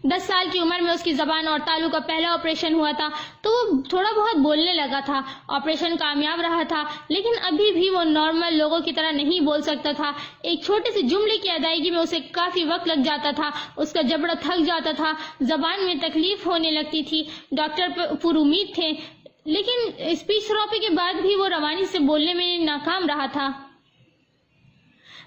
10 سال کی عمر میں اس کی زبان اور تالو کا پہلا آپریشن ہوا تھا تو وہ تھوڑا بہت بولنے لگا تھا۔ آپریشن کامیاب رہا تھا لیکن ابھی بھی وہ نارمل لوگوں کی طرح نہیں بول سکتا تھا۔ ایک چھوٹے سے جملے کی ادائیگی میں اسے کافی وقت لگ جاتا تھا۔ اس کا جبڑا تھک جاتا تھا۔ زبان میں تکلیف ہونے لگتی تھی۔ ڈاکٹر پر امید تھے لیکن اسپیچ تھراپی کے بعد بھی وہ روانی سے بولنے میں ناکام رہا تھا۔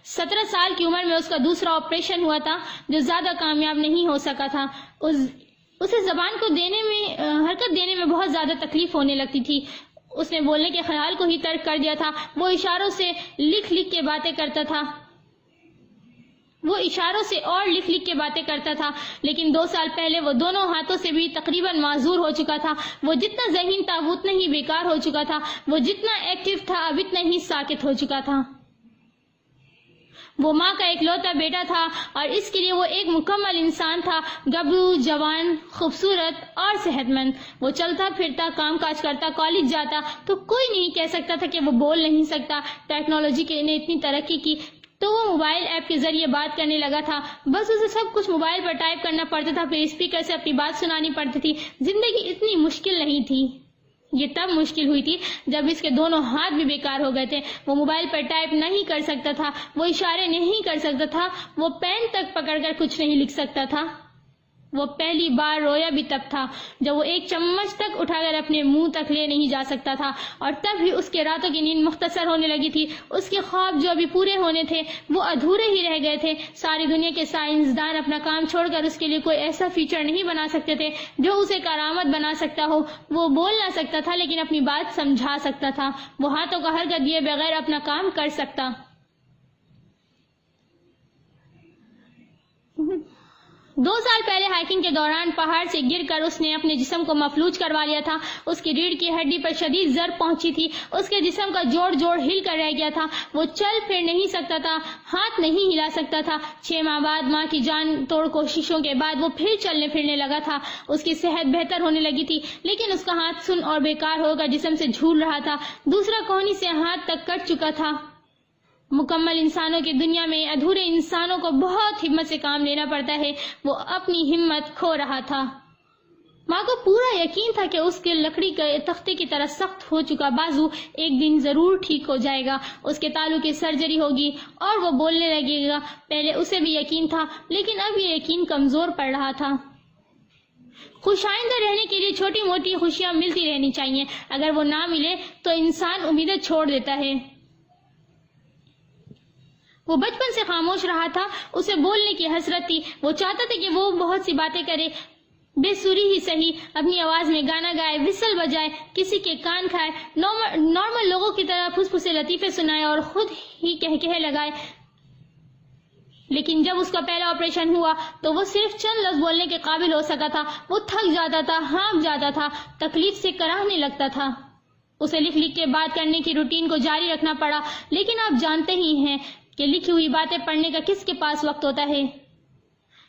17 سال کی عمر میں اس کا دوسرا آپریشن ہوا تھا جو زیادہ کامیاب نہیں ہو سکا تھا۔ اسے زبان کو حرکت دینے میں بہت زیادہ تکلیف ہونے لگتی تھی۔ اس نے بولنے کے خیال کو ہی ترک کر دیا تھا۔ وہ اشاروں سے لکھ لکھ کے باتیں کرتا تھا لیکن 2 سال پہلے وہ دونوں ہاتھوں سے بھی تقریباً معذور ہو چکا تھا۔ وہ جتنا ذہین تھا وہ اتنا ہی بیکار ہو چکا تھا۔ وہ جتنا ایکٹیو تھا اب اتنا ہی ساکت ہو چکا تھا۔ وہ ماں کا اکلوتا بیٹا تھا اور اس کے لیے وہ ایک مکمل انسان تھا، گبرو، جوان، خوبصورت اور صحت مند۔ وہ چلتا پھرتا، کام کاج کرتا، کالج جاتا تو کوئی نہیں کہہ سکتا تھا کہ وہ بول نہیں سکتا۔ ٹیکنالوجی نے اتنی ترقی کی تو وہ موبائل ایپ کے ذریعے بات کرنے لگا تھا۔ بس اسے سب کچھ موبائل پر ٹائپ کرنا پڑتا تھا، پھر اسپیکر سے اپنی بات سنانی پڑتی تھی۔ زندگی اتنی مشکل نہیں تھی۔ یہ تب مشکل ہوئی تھی جب اس کے دونوں ہاتھ بھی بیکار ہو گئے تھے۔ وہ موبائل پر ٹائپ نہیں کر سکتا تھا، وہ اشارے نہیں کر سکتا تھا، وہ پین تک پکڑ کر کچھ نہیں لکھ سکتا تھا۔ وہ پہلی بار رویا بھی تب تھا جب وہ ایک چمچ تک اٹھا کر اپنے منہ تک لے نہیں جا سکتا تھا، اور تب بھی اس کے راتوں کی نیند مختصر ہونے لگی تھی۔ اس کے خواب جو ابھی پورے ہونے تھے وہ ادھورے ہی رہ گئے تھے۔ ساری دنیا کے سائنسدان اپنا کام چھوڑ کر اس کے لیے کوئی ایسا فیچر نہیں بنا سکتے تھے جو اسے کارآمد بنا سکتا ہو۔ وہ بول نہ سکتا تھا لیکن اپنی بات سمجھا سکتا تھا۔ وہ ہاتھوں کا حرکت دیے بغیر اپنا کام کر سکتا۔ 2 سال پہلے ہائیکنگ کے دوران پہاڑ سے گر کر اس نے اپنے جسم کو مفلوج کروا لیا تھا۔ اس کی ریڑھ کی ہڈی پر شدید ضرب پہنچی تھی۔ اس کے جسم کا جوڑ ہل کر رہ گیا تھا۔ وہ چل پھر نہیں سکتا تھا، ہاتھ نہیں ہلا سکتا تھا۔ 6 ماہ بعد ماں کی جان توڑ کوششوں کے بعد وہ پھر چلنے پھرنے لگا تھا۔ اس کی صحت بہتر ہونے لگی تھی لیکن اس کا ہاتھ سن اور بیکار ہو کر جسم سے جھول رہا تھا۔ دوسرا کہنی سے ہاتھ تک کٹ چکا تھا۔ مکمل انسانوں کی دنیا میں ادھورے انسانوں کو بہت ہمت سے کام لینا پڑتا ہے۔ وہ اپنی ہمت کھو رہا تھا۔ ماں کو پورا یقین تھا کہ اس کے لکڑی کے تختے کی طرح سخت ہو چکا بازو ایک دن ضرور ٹھیک ہو جائے گا۔ اس کے تالو کی سرجری ہوگی اور وہ بولنے لگے گا۔ پہلے اسے بھی یقین تھا لیکن اب یہ یقین کمزور پڑ رہا تھا۔ خوش آئندہ رہنے کے لیے چھوٹی موٹی خوشیاں ملتی رہنی چاہیے۔ اگر وہ نہ ملے تو انسان امیدیں چھوڑ دیتا ہے۔ وہ بچپن سے خاموش رہا تھا۔ اسے بولنے کی حسرت تھی۔ وہ چاہتا تھا کہ وہ بہت سی باتیں کرے بے سری ہی صحیح اپنی آواز میں گانا گائے، وسل بجائے، کسی کے کان کھائے، نارمل لوگوں کی طرح پھسپھسے لطیفے سنائے اور خود ہی کہے لگائے. لیکن جب اس کا پہلا آپریشن ہوا تو وہ صرف چند لفظ بولنے کے قابل ہو سکا تھا. وہ تھک جاتا تھا، ہانپ جاتا تھا، تکلیف سے کراہنے لگتا تھا. اسے لکھ کے بات کرنے کی روٹین کو جاری رکھنا پڑا. لیکن آپ جانتے ہی ہیں کہ لکھی ہوئی باتیں پڑھنے کا کس کے پاس وقت ہوتا ہے؟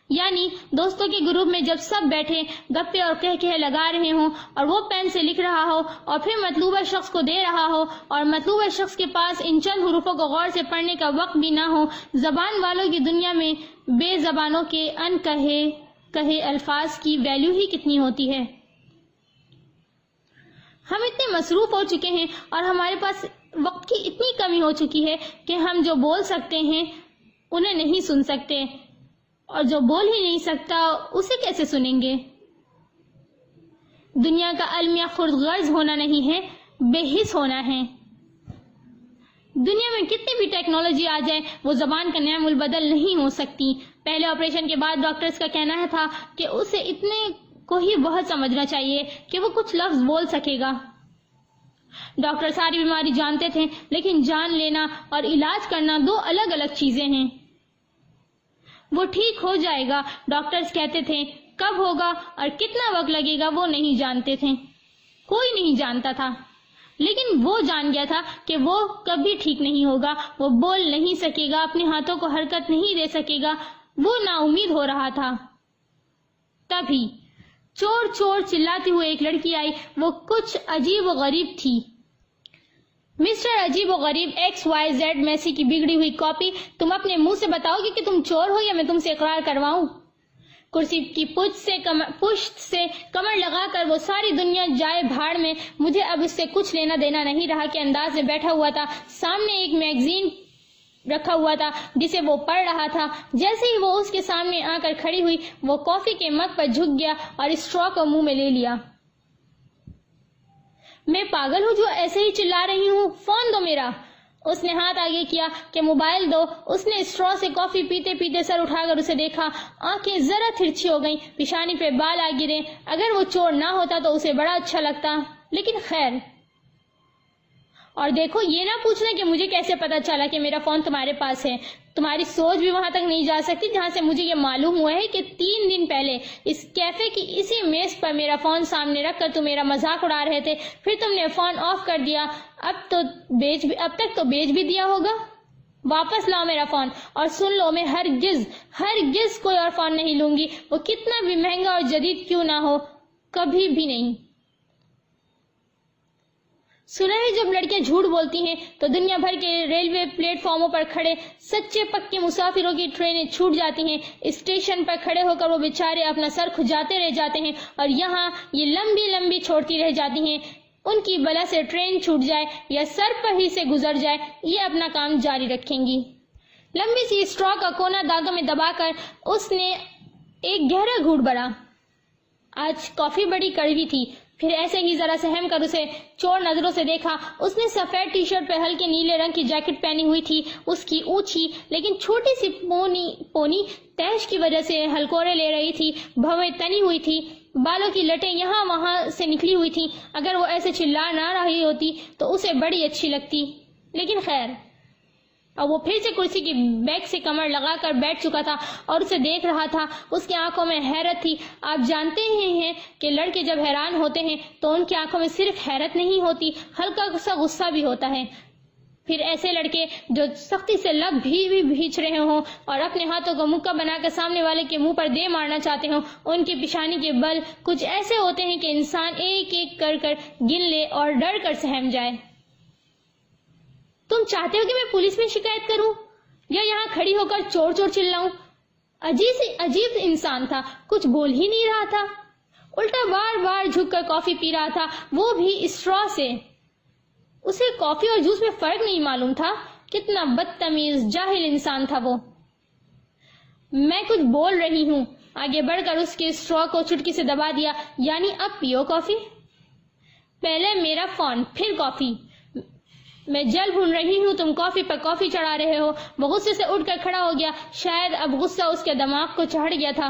یعنی دوستوں کے گروپ میں جب سب بیٹھے گپے اور کہے لگا رہے ہوں اور وہ پین سے لکھ رہا ہو اور پھر مطلوبہ شخص کو دے رہا ہو اور مطلوبہ شخص کے پاس ان چند حروفوں کو غور سے پڑھنے کا وقت بھی نہ ہو. زبان والوں کی دنیا میں بے زبانوں کے ان کہے الفاظ کی ویلیو ہی کتنی ہوتی ہے. ہم اتنے مصروف ہو چکے ہیں اور ہمارے پاس وقت کی اتنی کمی ہو چکی ہے کہ ہم جو بول سکتے ہیں انہیں نہیں سن سکتے، اور جو بول ہی نہیں سکتا اسے کیسے سنیں گے؟ دنیا کا المیہ خرد غرض ہونا نہیں ہے، بے حس ہونا ہے. دنیا میں کتنی بھی ٹیکنالوجی آ جائے وہ زبان کا نعم البدل نہیں ہو سکتی. پہلے آپریشن کے بعد ڈاکٹرز کا کہنا تھا کہ اسے اتنے کو ہی بہت سمجھنا چاہیے کہ وہ کچھ لفظ بول سکے گا. ڈاکٹر ساری بیماری جانتے تھے، لیکن جان لینا اور علاج کرنا دو الگ الگ چیزیں ہیں. وہ ٹھیک ہو جائے گا ڈاکٹرز کہتے تھے، کب ہوگا اور کتنا وقت لگے گا وہ نہیں جانتے تھے. کوئی نہیں جانتا تھا، لیکن وہ جان گیا تھا کہ وہ کبھی ٹھیک نہیں ہوگا. وہ بول نہیں سکے گا، اپنے ہاتھوں کو حرکت نہیں دے سکے گا. وہ نا امید ہو رہا تھا. تبھی چور چور چلاتی ہوئے ایک لڑکی آئی. وہ کچھ عجیب و غریب تھی. مسٹر عجیب و غریب XYZ میسی کی بگڑی ہوئی کاپی، تم اپنے منہ سے بتاؤ گے کہ تم چور ہو یا میں تم سے اقرار کرواؤں؟ کرسی کی پشت سے کمر لگا کر وہ ساری دنیا جائے بھاڑ میں، مجھے اب اس سے کچھ لینا دینا نہیں رہا کہ انداز میں بیٹھا ہوا تھا. سامنے ایک میگزین رکھا ہوا تھا جسے وہ پڑھ رہا تھا. جیسے ہی وہ اس کے سامنے آ کر کھڑی ہوئی وہ کافی کے مگ پر جھک گیا اور اسٹرا کو منہ میں لے لیا. میں پاگل ہوں جو ایسے ہی چلا رہی ہوں؟ فون دو میرا. اس نے ہاتھ آگے کیا کہ موبائل دو. اس نے اسٹرا سے کافی پیتے پیتے سر اٹھا کر اسے دیکھا. آنکھیں ذرا ترچھی ہو گئیں، پیشانی پہ بال آ گرے. اگر وہ چور نہ ہوتا تو اسے بڑا اچھا لگتا، لیکن خیر. اور دیکھو، یہ نہ پوچھنا کہ مجھے کیسے پتا چلا کہ میرا فون تمہارے پاس ہے. تمہاری سوچ بھی وہاں تک نہیں جا سکتی جہاں سے مجھے یہ معلوم ہوا ہے کہ 3 دن پہلے اس کیفے کی اسی میز پر میرا فون سامنے رکھ کر تم میرا مذاق اڑا رہے تھے. پھر تم نے فون آف کر دیا. اب تک تو بیچ بھی دیا ہوگا. واپس لاؤ میرا فون. اور سن لو، میں ہرگز کوئی اور فون نہیں لوں گی، وہ کتنا بھی مہنگا اور جدید کیوں نہ ہو. کبھی بھی نہیں. سنا ہے جب لڑکیاں جھوٹ بولتی ہیں تو دنیا بھر کے ریلوے پلیٹ فارموں پر کھڑے سچے پکے مسافروں کی ٹرینیں چھوٹ جاتی ہیں. اسٹیشن پر کھڑے ہو کر وہ بیچارے اپنا سر کھجاتے رہ جاتے ہیں اور یہاں یہ لمبی لمبی چھوڑتی رہ جاتی ہیں. ان کی بلا سے ٹرین چھوٹ جائے یا سر پر ہی سے گزر جائے، یہ اپنا کام جاری رکھیں گی. لمبی سی اسٹرا کا کونا دانتوں میں دبا کر اس نے ایک گہرا گھونٹ بھرا. آج کافی بڑی کڑوی تھی. پھر ایسے ہی ذرا سہم کر اسے چور نظروں سے دیکھا. اس نے سفید ٹی شرٹ پہ ہلکے نیلے رنگ کی جیکٹ پہنی ہوئی تھی. اس کی اونچی لیکن چھوٹی سی پونی تیش کی وجہ سے ہلکورے لے رہی تھی. بھویں تنی ہوئی تھی، بالوں کی لٹیں یہاں وہاں سے نکلی ہوئی تھی. اگر وہ ایسے چلا نہ رہی ہوتی تو اسے بڑی اچھی لگتی، لیکن خیر. اور وہ پھر سے کرسی کی بیک سے کمر لگا کر بیٹھ چکا تھا اور اسے دیکھ رہا تھا. اس کی آنکھوں میں حیرت تھی. آپ جانتے ہی ہیں کہ لڑکے جب حیران ہوتے ہیں تو ان کی آنکھوں میں صرف حیرت نہیں ہوتی، ہلکا سا غصہ بھی ہوتا ہے. پھر ایسے لڑکے جو سختی سے لب بھی بھیچ رہے ہوں اور اپنے ہاتھوں کو مکہ بنا کر سامنے والے کے منہ پر دے مارنا چاہتے ہوں، ان کی پیشانی کے بل کچھ ایسے ہوتے ہیں کہ انسان ایک ایک کر گن لے اور ڈر کر سہم جائے. تم چاہتے ہو کہ میں پولیس میں شکایت کروں یا یہاں کھڑی ہو کر چور چور چلاؤں؟ عجیب انسان تھا، کچھ بول ہی نہیں رہا تھا، الٹا بار بار جھک کر کافی پی رہا تھا، وہ بھی اسٹرا سے. اسے کافی اور جوس میں فرق نہیں معلوم تھا. کتنا بدتمیز جاہل انسان تھا وہ. میں کچھ بول رہی ہوں. آگے بڑھ کر اس کے اسٹرا کو چٹکی سے دبا دیا. یعنی اب پیو کافی. پہلے میرا فون، پھر کافی. میں جل بھون رہی ہوں، تم کافی پر کافی چڑھا رہے ہو. وہ غصے سے اٹھ کر کھڑا ہو گیا. شاید اب غصہ اس کے دماغ کو چڑھ گیا تھا.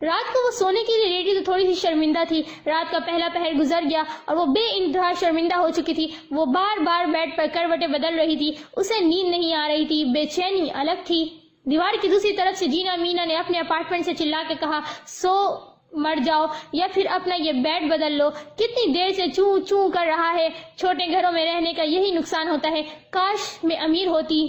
رات کو وہ سونے کے لیے ریڈی تو تھوڑی سی شرمندہ تھی. رات کا پہلا پہر گزر گیا اور وہ بے انتہا شرمندہ ہو چکی تھی. وہ بار بار بیڈ پر کروٹیں بدل رہی تھی. اسے نیند نہیں آ رہی تھی. بے چینی الگ تھی. دیوار کی دوسری طرف سے جینا مینا نے اپنے اپارٹمنٹ سے چلا کے کہا, سو مر جاؤ یا پھر اپنا یہ بیڈ بدل لو. کتنی دیر سے چوں چوں کر رہا ہے. چھوٹے گھروں میں رہنے کا یہی نقصان ہوتا ہے. کاش میں امیر ہوتی.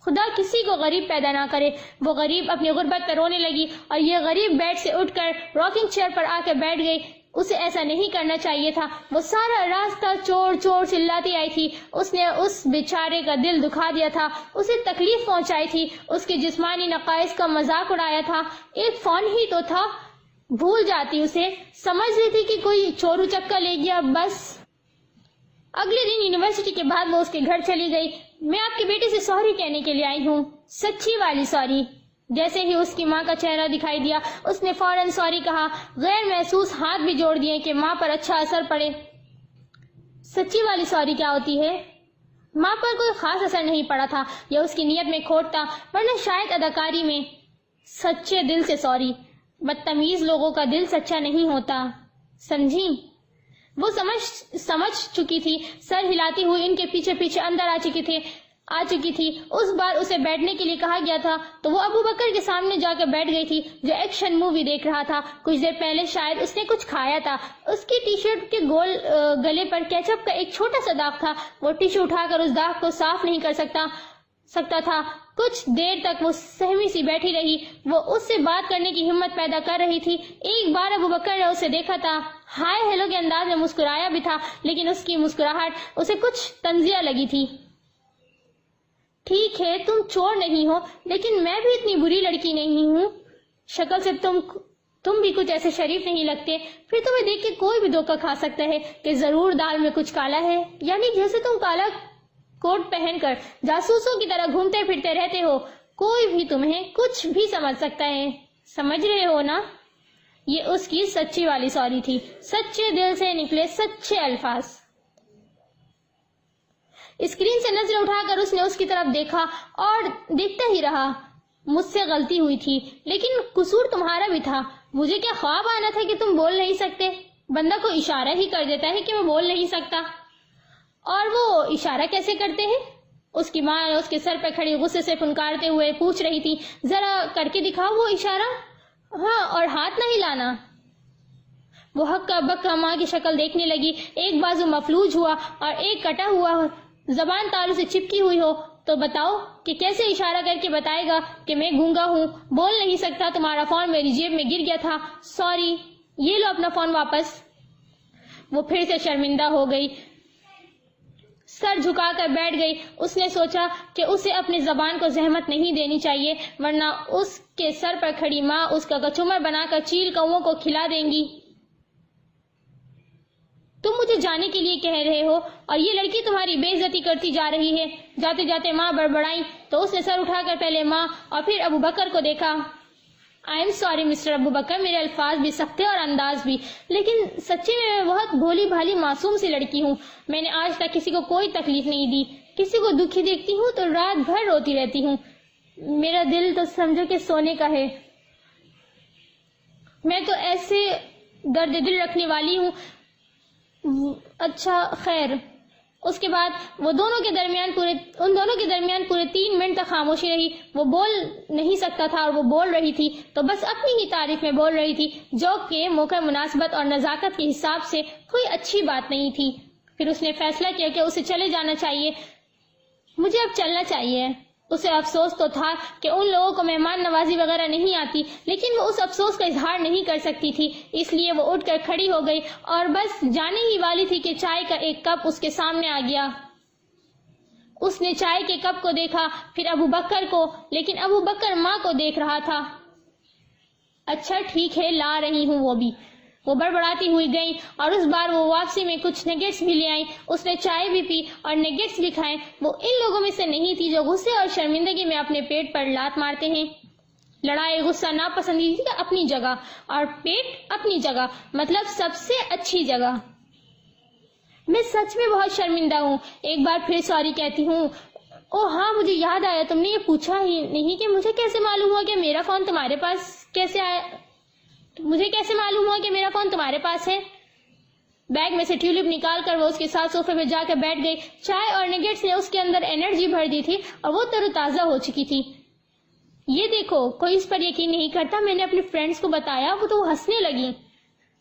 خدا کسی کو غریب پیدا نہ کرے. وہ غریب اپنی غربت پر رونے لگی اور یہ غریب بیڈ سے اٹھ کر راکنگ چیئر پر آ کے بیٹھ گئی. اسے ایسا نہیں کرنا چاہیے تھا. وہ سارا راستہ چور چور چلاتی آئی تھی. اس نے اس بیچارے کا دل دکھا دیا تھا. اسے تکلیف پہنچائی تھی. اس کے جسمانی نقائص کا مذاق اڑایا تھا. ایک فون ہی تو تھا. بھول جاتی اسے. سمجھ رہی تھی کہ کوئی چورو چکا لے گیا بس. اگلے دن یونیورسٹی کے بعد وہ اس کے گھر چلی گئی. میں آپ کی بیٹی سے سوری کہنے کے لیے آئی ہوں. سچی والی سوری. جیسے ہی اس کی ماں کا چہرہ دکھائی دیا اس نے فوراً سوری کہا. غیر محسوس ہاتھ بھی جوڑ دیے کہ ماں پر اچھا اثر پڑے. سچی والی سوری کیا ہوتی ہے؟ ماں پر کوئی خاص اثر نہیں پڑا تھا. یہ اس کی نیت میں کھوٹ تھا, ورنہ شاید اداکاری میں. سچے دل سے سوری. بدتمیز لوگوں کا دل سچا نہیں ہوتا. سمجھی؟ وہ سمجھ چکی تھی. سر ہلاتی ہوئی ان کے پیچھے پیچھے اندر آ چکی تھی. اس بار اسے بیٹھنے کے لیے کہا گیا تھا تو وہ ابو بکر کے سامنے جا کے بیٹھ گئی تھی جو ایکشن مووی دیکھ رہا تھا. کچھ دیر پہلے شاید اس نے کچھ کھایا تھا. اس کی ٹی شرٹ کے گول گلے پر کیچپ کا ایک چھوٹا سا داغ تھا. وہ ٹیشو اٹھا کر اس داغ کو صاف نہیں کر سکتا تھا. کچھ دیر تک وہ سہمی سی بیٹھی رہی. وہ اس سے بات کرنے کی ہمت پیدا کر رہی تھی. ایک بار ابو بکر نے اسے دیکھا تھا. ہائے ہیلو کے انداز میں مسکرایا بھی تھا, لیکن اس کی مسکراہٹ اسے کچھ طنزیہ لگی تھی. ٹھیک ہے تم چور نہیں ہو, لیکن میں بھی اتنی بری لڑکی نہیں ہوں. شکل سے تم بھی کچھ ایسے شریف نہیں لگتے. پھر تمہیں دیکھ کے کوئی بھی دھوکہ کھا سکتا ہے کہ ضرور دال میں کچھ کالا ہے. یعنی جیسے تم کالا کوٹ پہن کر جاسوسوں کی طرح گھومتے پھرتے رہتے ہو, کوئی بھی تمہیں کچھ بھی سمجھ سکتا ہے. سمجھ رہے ہو نا؟ یہ اس کی سچی والی سوری تھی. سچے دل سے نکلے سچے الفاظ. اسکرین سے نظر اٹھا کر اس نے اس کی طرف دیکھا اور دیکھتا ہی رہا. مجھ سے غلطی ہوئی تھی, لیکن قصور تمہارا بھی تھا. مجھے کیا خواب آنا تھا کہ تم بول نہیں سکتے. بندہ کو اشارہ ہی کر دیتا ہے کہ میں بول نہیں سکتا. اور وہ اشارہ کیسے کرتے ہیں؟ اس کی ماں اس کے سر پہ کھڑی غصے سے پھنکارتے ہوئے پوچھ رہی تھی. ذرا کر کے دکھاؤ وہ اشارہ. ہاں, اور ہاتھ نہیں لانا. وہ ہکا بکا ماں کی شکل دیکھنے لگی. ایک بازو مفلوج ہوا اور ایک کٹا ہوا. زبان تالو سے چپکی ہوئی ہو تو بتاؤ کہ کیسے اشارہ کر کے بتائے گا کہ میں گونگا ہوں, بول نہیں سکتا. تمہارا فون میری جیب میں گر گیا تھا. سوری. یہ لو اپنا فون واپس. وہ پھر سے شرمندہ ہو گئی. سر جھکا کر بیٹھ گئی. اس نے سوچا کہ اسے اپنی زبان کو زحمت نہیں دینی چاہیے, ورنہ اس کے سر پر کھڑی ماں اس کا کچومر بنا کر چیل کووں کو کھلا دیں گی. تم مجھے جانے کے لیے کہہ رہے ہو اور یہ لڑکی تمہاری بے عزتی کرتی جا رہی ہے. جاتے جاتے ماں بڑبڑائی تو اس نے سر اٹھا کر پہلے ماں اور پھر ابو بکر کو دیکھا. آئی ایم سوری مسٹر ابو بکر, میرے الفاظ بھی سخت اور انداز بھی, لیکن سچی میں بہت بھولی بھالی معصوم سی لڑکی ہوں. میں نے آج تک کسی کو کوئی تکلیف نہیں دی. کسی کو دکھی دیکھتی ہوں تو رات بھر روتی رہتی ہوں. میرا دل تو سمجھو کہ سونے کا ہے. میں تو ایسے درد دل رکھنے والی ہوں. اچھا خیر. اس کے بعد ان دونوں کے درمیان پورے 3 منٹ تک خاموشی رہی. وہ بول نہیں سکتا تھا اور وہ بول رہی تھی تو بس اپنی ہی تعریف میں بول رہی تھی, جو کہ موقع مناسبت اور نزاکت کے حساب سے کوئی اچھی بات نہیں تھی. پھر اس نے فیصلہ کیا کہ اسے چلے جانا چاہیے. مجھے اب چلنا چاہیے. اسے افسوس تو تھا کہ ان لوگوں کو مہمان نوازی وغیرہ نہیں آتی, لیکن وہ اس افسوس کا اظہار نہیں کر سکتی تھی. اس لیے وہ اٹھ کر کھڑی ہو گئی اور بس جانے ہی والی تھی کہ چائے کا ایک کپ اس کے سامنے آ گیا. اس نے چائے کے کپ کو دیکھا, پھر ابو بکر کو, لیکن ابو بکر ماں کو دیکھ رہا تھا. اچھا ٹھیک ہے, لا رہی ہوں. وہ بھی وہ بڑبڑاتی ہوئی گئی اور اس بار وہ واپسی میں کچھ نگیٹس بھی لے آئیں. اس نے چائے بھی پی اور نگیٹس بھی کھائے. وہ ان لوگوں میں سے نہیں تھی جو غصے اور شرمندگی میں اپنے پیٹ پر لات مارتے ہیں. لڑائی غصہ ناپسندیدگی کا اپنی جگہ اور پیٹ اپنی جگہ, مطلب سب سے اچھی جگہ. میں سچ میں بہت شرمندہ ہوں. ایک بار پھر سوری کہتی ہوں. او ہاں, مجھے یاد آیا, تم نے یہ پوچھا ہی نہیں کہ مجھے کیسے معلوم ہوا کہ میرا فون تمہارے پاس کیسے آیا. مجھے کیسے معلوم ہوا کہ میرا فون تمہارے پاس ہے؟ بیگ میں سے ٹیولپ نکال کر وہ اس کے ساتھ صوفے پہ جا کر بیٹھ گئی۔ چائے اور نگیٹس نے اس کے اندر انرجی بھر دی تھی اور وہ تر و تازہ ہو چکی تھی۔ یہ دیکھو، کوئی اس پر یقین نہیں کرتا، میں نے اپنے فرینڈز کو بتایا وہ تو ہنسنے لگی۔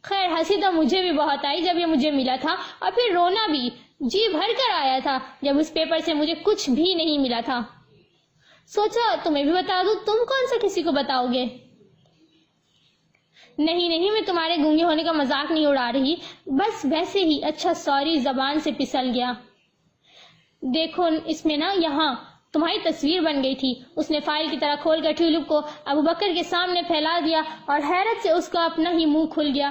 خیر، ہنسی تو مجھے بھی بہت آئی جب یہ مجھے ملا تھا، اور پھر رونا بھی جی بھر کر آیا تھا جب اس پیپر سے مجھے کچھ بھی نہیں ملا تھا۔ سوچا تمہیں بھی بتا دوں، تم کون سا کسی کو بتاؤ گے؟ نہیں، میں تمہارے گونگے ہونے کا مذاق نہیں اڑا رہی، بس ویسے ہی۔ اچھا سوری، زبان سے پھسل گیا۔ دیکھو اس میں نا یہاں تمہاری تصویر بن گئی تھی۔ اس نے فائل کی طرح کھول کر ٹیولپ کو ابو بکر کے سامنے پھیلا دیا اور حیرت سے اس کا اپنا ہی منہ کھل گیا۔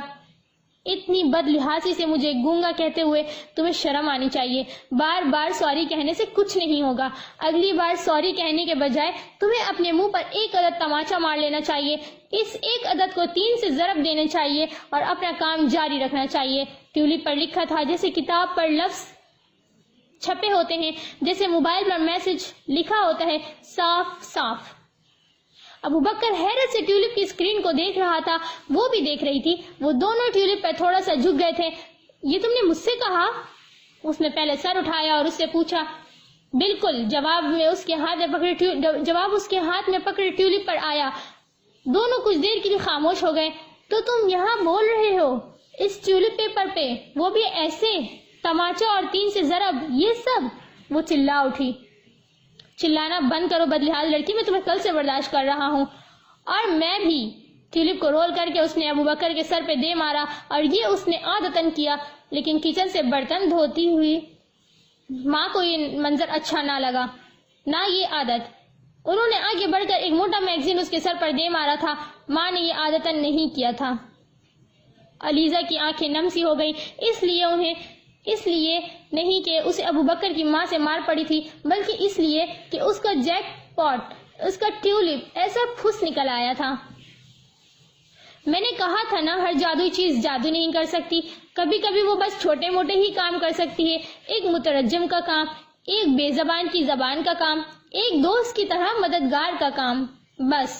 اتنی بد لحاظی سے مجھے گونگا کہتے ہوئے تمہیں شرم آنی چاہیے۔ بار بار سوری کہنے سے کچھ نہیں ہوگا۔ اگلی بار سوری کہنے کے بجائے تمہیں اپنے منہ پر ایک عدد تماچا مار لینا چاہیے، اس ایک عدد کو 3 سے ضرب دینے چاہیے اور اپنا کام جاری رکھنا چاہیے۔ ٹیولپ پر لکھا تھا جیسے کتاب پر لفظ چھپے ہوتے ہیں، جیسے موبائل پر میسج لکھا ہوتا ہے، صاف صاف۔ ابو بکر حیرت سے ٹیولپ کی اسکرین کو دیکھ رہا تھا، وہ بھی دیکھ رہی تھی۔ وہ دونوں ٹیولپ پر تھوڑا سا جھک گئے تھے۔ یہ تم نے مجھ سے کہا؟ اس نے پہلے سر اٹھایا اور اس سے پوچھا۔ بالکل، جواب اس کے ہاتھ میں پکڑے ٹیولپ پر آیا۔ دونوں کچھ دیر کے لیے خاموش ہو گئے۔ تو تم یہاں بول رہے ہو اس ٹیولپ پیپر پہ، وہ بھی ایسے، تماچا اور 3 سے ضرب، یہ سب؟ وہ چلا اٹھی۔ چلانا بند کرو بدلحاظ لڑکی، میں تمہیں کل سے برداشت کر رہا ہوں، اور میں بھی۔ ٹیولپ کو رول کر کے اس نے ابو بکر کے سر پہ دے مارا، اور یہ اس نے عادتاً کیا، لیکن کچن سے برتن دھوتی ہوئی ماں کو یہ منظر اچھا نہ لگا، نہ یہ عادت۔ انہوں نے آگے بڑھ کر ایک موٹا میگزین اس کے سر پر دے مارا تھا۔ ماں نے یہ عادتاً نہیں کیا تھا۔ علیزہ کی آنکھیں نم سی ہو گئی، اس لیے نہیں کہ اسے ابو بکر کی ماں سے مار پڑی تھی، بلکہ اس لیے کہ اس کا جیک پاٹ، اس کا ٹیولپ ایسا پھس نکل آیا تھا۔ میں نے کہا تھا نا، ہر جادوئی چیز جادو نہیں کر سکتی، کبھی کبھی وہ بس چھوٹے موٹے ہی کام کر سکتی ہے، ایک مترجم کا کام، ایک بے زبان کی زبان کا کام، ایک دوست کی طرح مددگار کا کام، بس۔